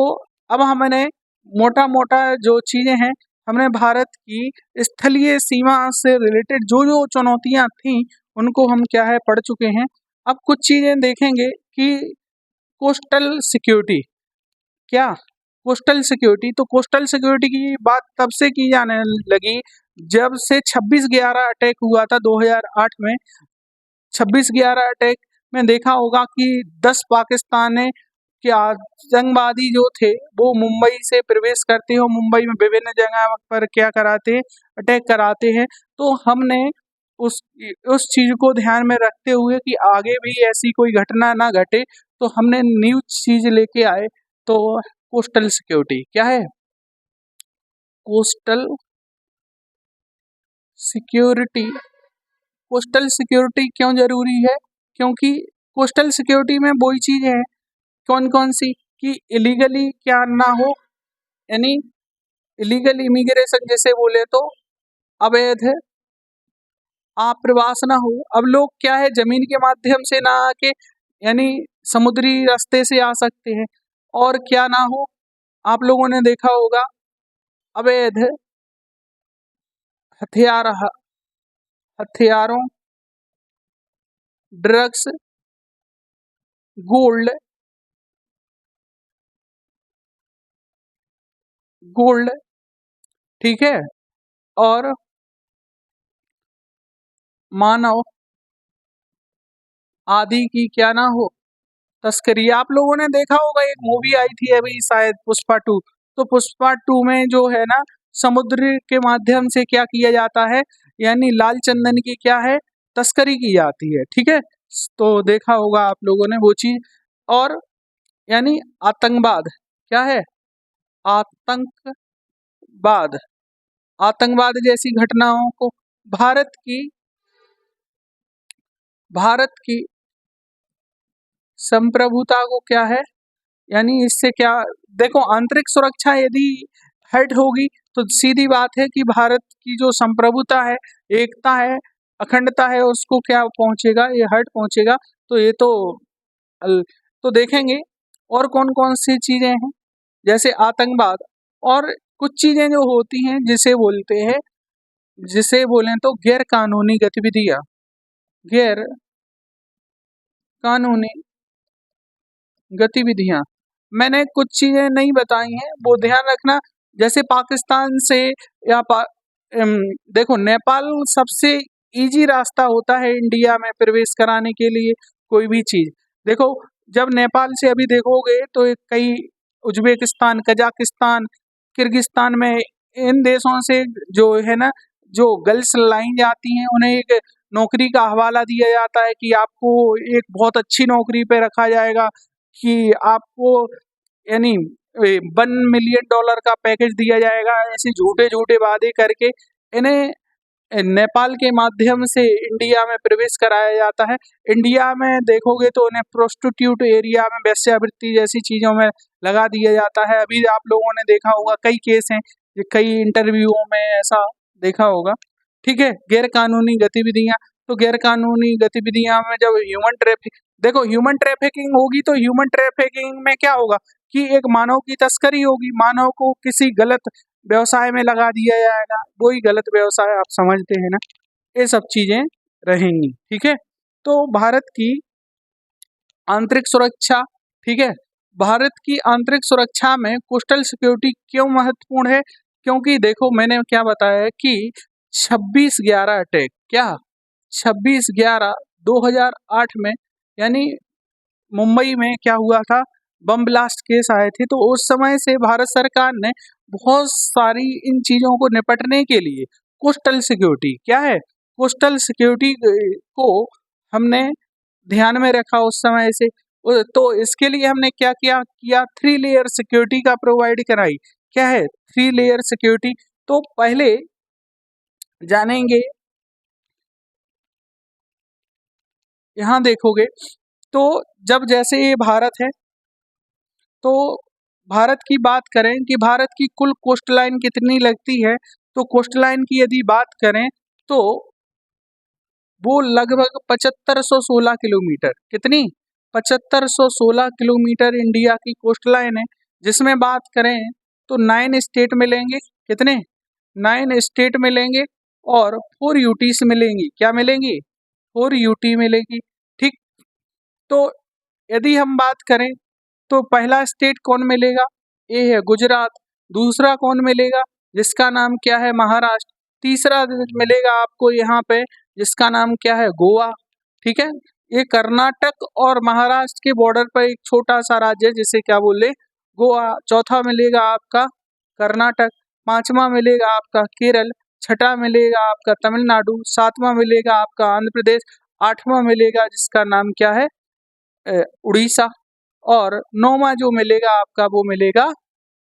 अब हमने मोटा-मोटा जो चीज़ें हैं, हमने भारत की स्थलीय सीमा से रिलेटेड जो-जो चुनौतियाँ थीं, उनको हम क्या है पढ़ चुके हैं। अब कुछ चीज़ें देखेंगे कि कोस्टल सिक्योरिटी क्या? कोस्टल सिक्योरिटी, तो कोस्टल सिक्योरिटी की बात तब से की जाने लगी जब से 26/11 अटैक हुआ था 2008 में। 26/11 अटैक में देखा होगा कि 10 पाकिस्तानी के आतंकवादी जो थे वो मुंबई से प्रवेश करते हैं और मुंबई में विभिन्न जगह पर क्या कराते हैं, अटैक कराते हैं। तो हमने उस उस चीज़ को ध्यान में रखते हुए कि आगे भी ऐसी कोई घटना ना घटे, तो हमने न्यू चीज़ लेके आए। तो कोस्टल सिक्योरिटी क्या है? कोस्टल सिक्योरिटी, कोस्टल सिक्योरिटी क्यों जरूरी है? क्योंकि कोस्टल सिक्योरिटी में वही चीजें हैं, कौन कौन सी, कि इलीगली क्या ना हो, यानी इलीगल इमिग्रेशन जैसे बोले तो अवैध आप्रवास ना हो। अब लोग क्या है जमीन के माध्यम से ना आके यानी समुद्री रास्ते से आ सकते हैं। और क्या ना हो, आप लोगों ने देखा होगा अवैध हथियार हथियारों, ड्रग्स, गोल्ड गोल्ड ठीक है, और मानव आदि की क्या ना हो तस्करी। आप लोगों ने देखा होगा एक मूवी आई थी अभी शायद पुष्पा 2, तो पुष्पा 2 में जो है ना समुद्र के माध्यम से क्या किया जाता है, यानी लाल चंदन की क्या है तस्करी की जाती है, ठीक है। तो देखा होगा आप लोगों ने वो चीज। और यानी आतंकवाद क्या है, आतंकवाद, आतंकवाद जैसी घटनाओं को भारत की भारत की संप्रभुता को क्या है, यानी इससे क्या, देखो आंतरिक सुरक्षा यदि हर्ट होगी तो सीधी बात है कि भारत की जो संप्रभुता है, एकता है, अखंडता है, उसको क्या पहुंचेगा, ये हर्ट पहुंचेगा। तो ये तो तो देखेंगे और कौन कौन सी चीजें हैं, जैसे आतंकवाद और कुछ चीजें जो होती हैं जिसे बोलें तो गैर कानूनी गतिविधियां, गैर कानूनी गतिविधियां। मैंने कुछ चीजें नहीं बताई हैं, वो ध्यान रखना। जैसे पाकिस्तान से या देखो नेपाल सबसे इजी रास्ता होता है इंडिया में प्रवेश कराने के लिए कोई भी चीज। देखो जब नेपाल से अभी देखोगे तो कई उज्बेकिस्तान, कजाकिस्तान, किर्गिस्तान में इन देशों से जो है ना जो गर्ल्स लाई जाती हैं, उन्हें एक नौकरी का हवाला दिया जाता है कि आपको एक बहुत अच्छी नौकरी पे रखा जाएगा, कि आपको यानी $1 मिलियन का पैकेज दिया जाएगा। ऐसे झूठे झूठे वादे करके इन्हें नेपाल के माध्यम से इंडिया में प्रवेश कराया जाता है। इंडिया में देखोगे तो उन्हें प्रोस्टिट्यूट एरिया में वेश्यावृत्ति जैसी चीज़ों में लगा दिया जाता है। अभी आप लोगों ने देखा होगा कई केस हैं, कई इंटरव्यूओं में ऐसा देखा होगा, ठीक है। गैर कानूनी गतिविधियां, तो गैर कानूनी गतिविधियां में जब देखो ह्यूमन ट्रैफिकिंग होगी तो ह्यूमन ट्रैफिकिंग में क्या होगा कि एक मानव की तस्करी होगी, मानव को किसी गलत व्यवसाय में लगा दिया जाएगा, वही गलत व्यवसाय आप समझते हैं ना, ये सब चीजें रहेंगी, ठीक है। तो भारत की आंतरिक सुरक्षा, ठीक है, भारत की आंतरिक सुरक्षा में कोस्टल सिक्योरिटी क्यों महत्वपूर्ण है? क्योंकि देखो मैंने क्या बताया है कि 26/11 अटैक, क्या 26/11/2008 में, यानी मुंबई में क्या हुआ था, बम ब्लास्ट केस आए थे, तो उस समय से भारत सरकार ने बहुत सारी इन चीजों को निपटने के लिए कोस्टल सिक्योरिटी, क्या है, कोस्टल सिक्योरिटी को हमने ध्यान में रखा उस समय से। तो इसके लिए हमने क्या किया किया 3 लेयर सिक्योरिटी का प्रोवाइड कराई। क्या है 3 लेयर सिक्योरिटी? तो पहले जानेंगे, यहाँ देखोगे तो जब जैसे ये भारत है, तो भारत की बात करें कि भारत की कुल कोस्ट लाइन कितनी लगती है, तो कोस्ट लाइन की यदि बात करें तो वो लगभग 7516 किलोमीटर, कितनी, 7516 किलोमीटर इंडिया की कोस्ट लाइन है। जिसमें बात करें तो 9 स्टेट मिलेंगे, कितने, 9 स्टेट मिलेंगे और 4 यूटीस मिलेंगी, क्या मिलेंगी, 4 यूटी मिलेगी। ठीक, तो यदि हम बात करें तो पहला स्टेट कौन मिलेगा, ए है गुजरात, दूसरा कौन मिलेगा जिसका नाम क्या है महाराष्ट्र, तीसरा मिलेगा आपको यहाँ पे जिसका नाम क्या है गोवा। ठीक है, ये कर्नाटक और महाराष्ट्र के बॉर्डर पर एक छोटा सा राज्य है जिसे क्या बोले, गोवा। चौथा मिलेगा आपका कर्नाटक, पांचवा मिलेगा आपका केरल, छठा मिलेगा आपका तमिलनाडु, सातवां मिलेगा आपका आंध्र प्रदेश, आठवां मिलेगा जिसका नाम क्या है उड़ीसा, और नौवां जो मिलेगा आपका वो मिलेगा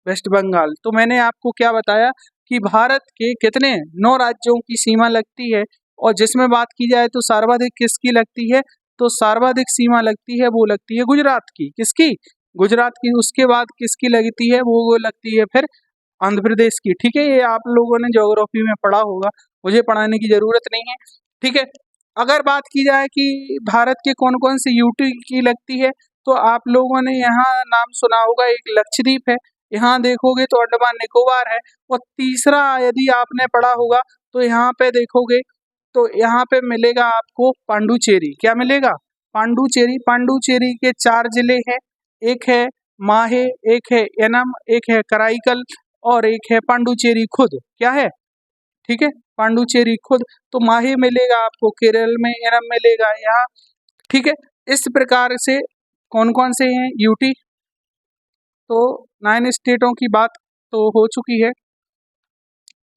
वेस्ट बंगाल। तो मैंने आपको क्या बताया कि भारत के कितने 9 राज्यों की सीमा लगती है, और जिसमें बात की जाए तो सर्वाधिक किसकी लगती है, तो सर्वाधिक सीमा लगती है वो लगती है गुजरात की, किसकी, गुजरात की। उसके बाद किसकी लगती है, वो लगती है फिर आंध्र प्रदेश की। ठीक है, ये आप लोगों ने ज्योग्राफी में पढ़ा होगा, मुझे पढ़ाने की जरूरत नहीं है। ठीक है, अगर बात की जाए कि भारत के कौन कौन से यूटी की लगती है, तो आप लोगों ने यहाँ नाम सुना होगा, एक लक्षद्वीप है, यहाँ देखोगे तो अंडमान निकोबार है, और तीसरा यदि आपने पढ़ा होगा तो यहाँ पे देखोगे तो यहाँ पे मिलेगा आपको पांडुचेरी, क्या मिलेगा, पांडुचेरी। पांडुचेरी के 4 जिले हैं, एक है माहे, एक है एनम, एक है कराईकल, और एक है पांडुचेरी खुद, क्या है, ठीक है, पांडुचेरी खुद। तो माहे मिलेगा आपको केरल में, एनम मिलेगा यहाँ। ठीक है, इस प्रकार से कौन कौन से हैं यूटी, तो 9 स्टेटों की बात तो हो चुकी है,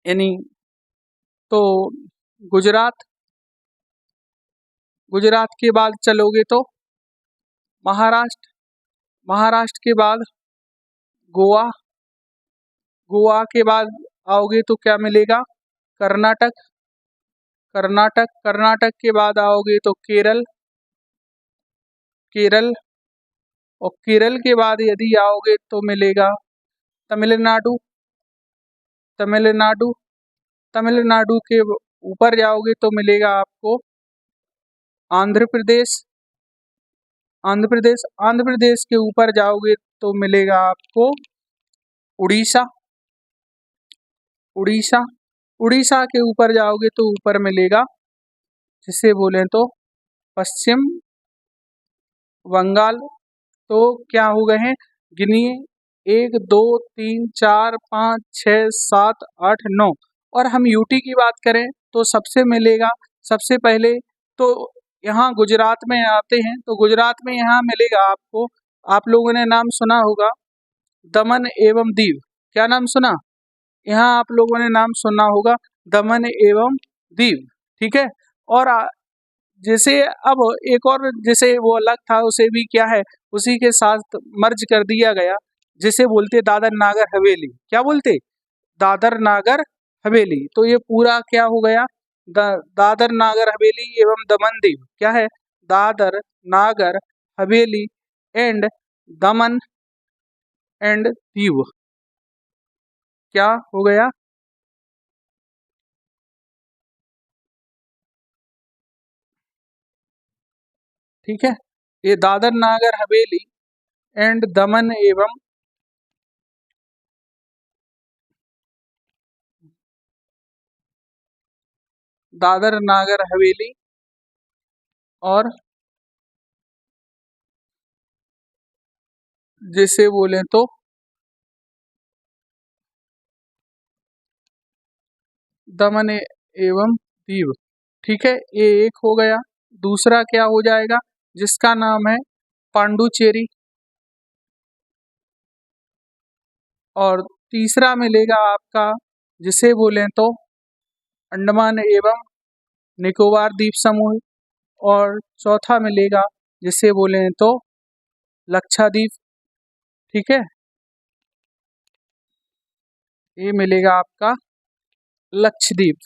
यानी तो गुजरात, गुजरात के बाद चलोगे तो महाराष्ट्र, महाराष्ट्र के बाद गोवा, गोवा के बाद आओगे तो क्या मिलेगा कर्नाटक, कर्नाटक, कर्नाटक के बाद आओगे तो केरल, केरल, और केरल के बाद यदि आओगे तो मिलेगा तमिलनाडु, तमिलनाडु, तमिलनाडु के ऊपर जाओगे तो मिलेगा आपको आंध्र प्रदेश, आंध्र प्रदेश, आंध्र प्रदेश के ऊपर जाओगे तो मिलेगा आपको उड़ीसा, उड़ीसा, उड़ीसा के ऊपर जाओगे तो ऊपर मिलेगा जिसे बोले तो पश्चिम बंगाल। तो क्या हो गए हैं, गिनिए, 1 2 3 4 5 6 7 8 9, और हम यूटी की बात करें तो सबसे मिलेगा, सबसे पहले तो यहाँ गुजरात में आते हैं, तो गुजरात में यहाँ मिलेगा आपको, आप लोगों ने नाम सुना होगा दमन एवं दीव, क्या नाम सुना, यहाँ आप लोगों ने नाम सुना होगा दमन एवं दीव। ठीक है, और जैसे अब एक और जैसे वो अलग था उसे भी क्या है उसी के साथ मर्ज कर दिया गया, जिसे बोलते दादर नागर हवेली, क्या बोलते, दादर नागर हवेली। तो ये पूरा क्या हो गया, दादर नागर हवेली एवं दमन दीव, क्या है, Dadar Nagar Haveli and Daman and Diu, क्या हो गया, ठीक है, ये दादर नागर हवेली एंड दमन एवं दादर नागर हवेली और जिसे बोले तो दमन एवं दीव। ठीक है, ये एक हो गया। दूसरा क्या हो जाएगा, जिसका नाम है पांडुचेरी। और तीसरा मिलेगा आपका, जिसे बोले तो अंडमान एवं निकोबार द्वीप समूह। और चौथा मिलेगा, जिसे बोले तो लक्षद्वीप। ठीक है, ये मिलेगा आपका लक्षद्वीप।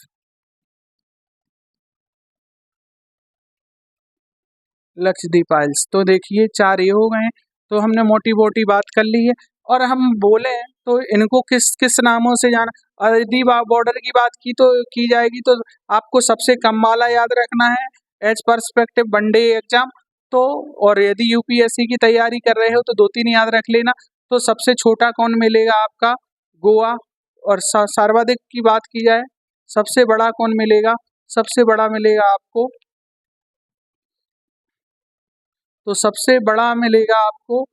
लक्षद्वीप आइल्स। तो देखिए चार ये हो गए हैं। तो हमने मोटी मोटी बात कर ली है। और हम बोले तो इनको किस किस नामों से जाना, और यदि बॉर्डर की बात की तो की जाएगी तो आपको सबसे कम वाला याद रखना है एज परस्पेक्टिव वनडे एग्जाम। तो और यदि यूपीएससी की तैयारी कर रहे हो तो दो तीन याद रख लेना। तो सबसे छोटा कौन मिलेगा आपका, गोवा। और सर्वाधिक की बात की जाए, सबसे बड़ा कौन मिलेगा, सबसे बड़ा मिलेगा आपको, तो सबसे बड़ा मिलेगा आपको,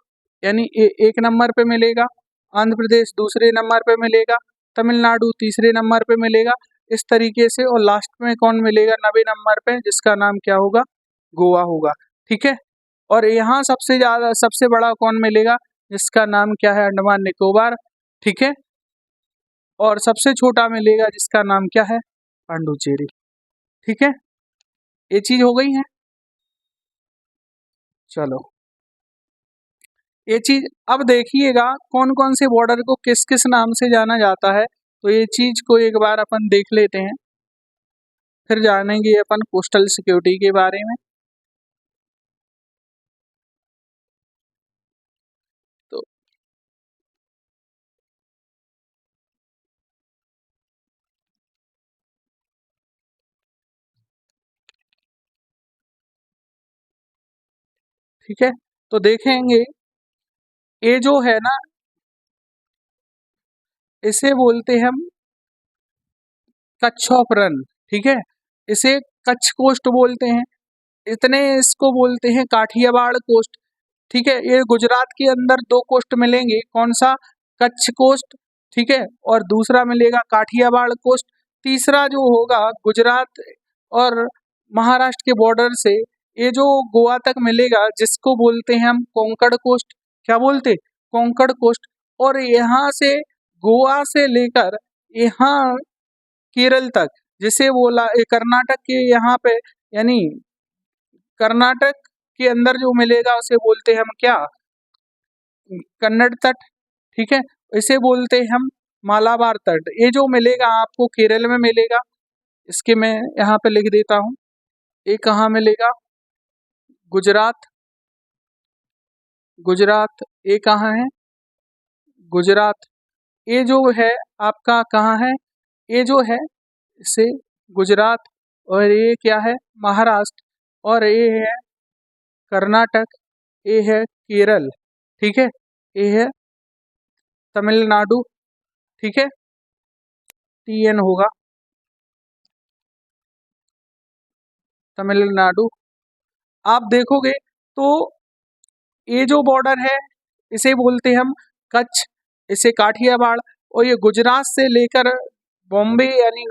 यानी एक नंबर पे मिलेगा आंध्र प्रदेश, दूसरे नंबर पे मिलेगा तमिलनाडु, तीसरे नंबर पे मिलेगा इस तरीके से। और लास्ट में कौन मिलेगा 90 नंबर पे, जिसका नाम क्या होगा, गोवा होगा। ठीक है, और यहाँ सबसे ज़्यादा सबसे बड़ा कौन मिलेगा, जिसका नाम क्या है, अंडमान निकोबार। ठीक है, और सबसे छोटा मिलेगा जिसका नाम क्या है, पांडुचेरी। ठीक है, ये चीज़ हो गई है। चलो ये चीज अब देखिएगा कौन कौन से बॉर्डर को किस किस नाम से जाना जाता है। तो ये चीज को एक बार अपन देख लेते हैं, फिर जानेंगे अपन कोस्टल सिक्योरिटी के बारे में। तो ठीक है, तो देखेंगे ये जो है ना, इसे बोलते हैं हम कच्छ ऑफ रन। ठीक है, इसे कच्छ कोस्ट बोलते हैं, इतने इसको बोलते हैं काठियावाड़ कोस्ट। ठीक है, ये गुजरात के अंदर दो कोस्ट मिलेंगे, कौन सा, कच्छ कोस्ट। ठीक है, और दूसरा मिलेगा काठियावाड़ कोस्ट। तीसरा जो होगा गुजरात और महाराष्ट्र के बॉर्डर से ये जो गोवा तक मिलेगा, जिसको बोलते हैं हम कोंकण कोस्ट। क्या बोलते, कोंकण कोस्ट। और यहाँ से गोवा से लेकर यहाँ केरल तक, जिसे बोला कर्नाटक के यहाँ पे, यानी कर्नाटक के अंदर जो मिलेगा उसे बोलते हैं हम क्या, कन्नड़ तट। ठीक है, इसे बोलते हैं हम मालाबार तट। ये जो मिलेगा आपको केरल में मिलेगा, इसके मैं यहाँ पे लिख देता हूँ। ये कहाँ मिलेगा, गुजरात। गुजरात ये कहाँ है, गुजरात। ये जो है आपका कहाँ है, ये जो है इसे गुजरात। और ये क्या है, महाराष्ट्र। और ये है कर्नाटक, ये है केरल। ठीक है, ये है तमिलनाडु। ठीक है, टीएन होगा तमिलनाडु। आप देखोगे तो ये जो बॉर्डर है इसे बोलते हैं हम कच्छ, इसे काठियावाड़। और ये गुजरात से लेकर बॉम्बे, यानी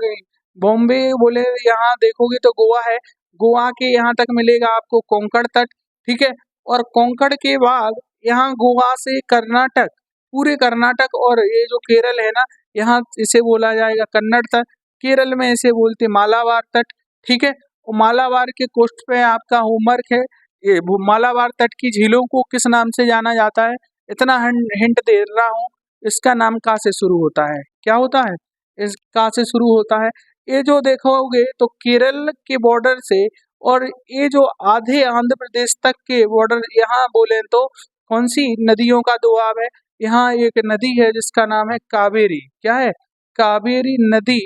बॉम्बे बोले, यहाँ देखोगे तो गोवा है, गोवा के यहाँ तक मिलेगा आपको कोंकण तट। ठीक है, और कोंकण के बाद यहाँ गोवा से कर्नाटक, पूरे कर्नाटक, और ये जो केरल है ना, यहाँ इसे बोला जाएगा कन्नड़ तट। केरल में इसे बोलते मालाबार तट। ठीक है, और मालाबार के कोस्ट पे आपका होमवर्क है, ये मालाबार तट की झीलों को किस नाम से जाना जाता है। इतना हिंट दे रहा हूँ, इसका नाम का से शुरू होता है, क्या होता है, इस का से शुरू होता है। ये जो देखोगे तो केरल के बॉर्डर से, और ये जो आधे आंध्र प्रदेश तक के बॉर्डर, यहाँ बोले तो कौन सी नदियों का दुआब है, यहाँ एक नदी है जिसका नाम है कावेरी। क्या है, कावेरी नदी,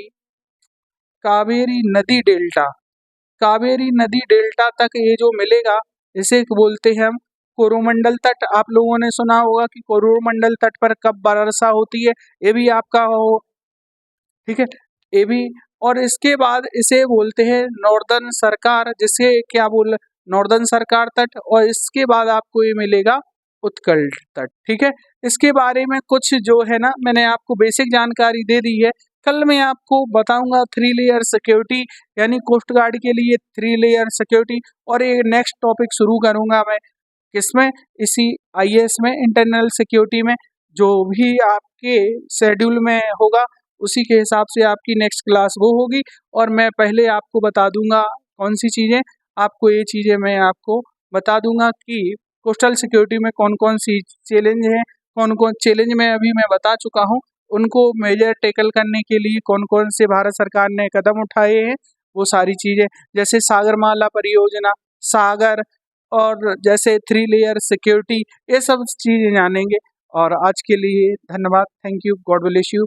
कावेरी नदी डेल्टा। कावेरी नदी डेल्टा तक ये जो मिलेगा, इसे बोलते हैं हम कोरोमंडल तट। आप लोगों ने सुना होगा कि कोरोमंडल तट पर कब वर्षा होती है, ये भी आपका हो। ठीक है, ये भी। और इसके बाद इसे बोलते हैं नॉर्दर्न सरकार, जिसे क्या बोल, नॉर्दर्न सरकार तट। और इसके बाद आपको ये मिलेगा उत्कल तट। ठीक है, इसके बारे में कुछ जो है ना मैंने आपको बेसिक जानकारी दे दी है। कल मैं आपको बताऊंगा 3 लेयर सिक्योरिटी, यानी कोस्ट गार्ड के लिए 3 लेयर सिक्योरिटी, और ये नेक्स्ट टॉपिक शुरू करूंगा मैं किसमें, इसी आईएएस में, इंटरनल सिक्योरिटी में। जो भी आपके शेड्यूल में होगा उसी के हिसाब से आपकी नेक्स्ट क्लास वो होगी। और मैं पहले आपको बता दूंगा कौन सी चीज़ें, आपको ये चीज़ें मैं आपको बता दूंगा कि कोस्टल सिक्योरिटी में कौन कौन सी चैलेंज हैं, कौन कौन चैलेंज में अभी मैं बता चुका हूँ, उनको मेजर टैकल करने के लिए कौन कौन से भारत सरकार ने कदम उठाए हैं, वो सारी चीज़ें, जैसे सागरमाला परियोजना, सागर, और जैसे 3 लेयर सिक्योरिटी, ये सब चीज़ें जानेंगे। और आज के लिए धन्यवाद। Thank you. God bless you.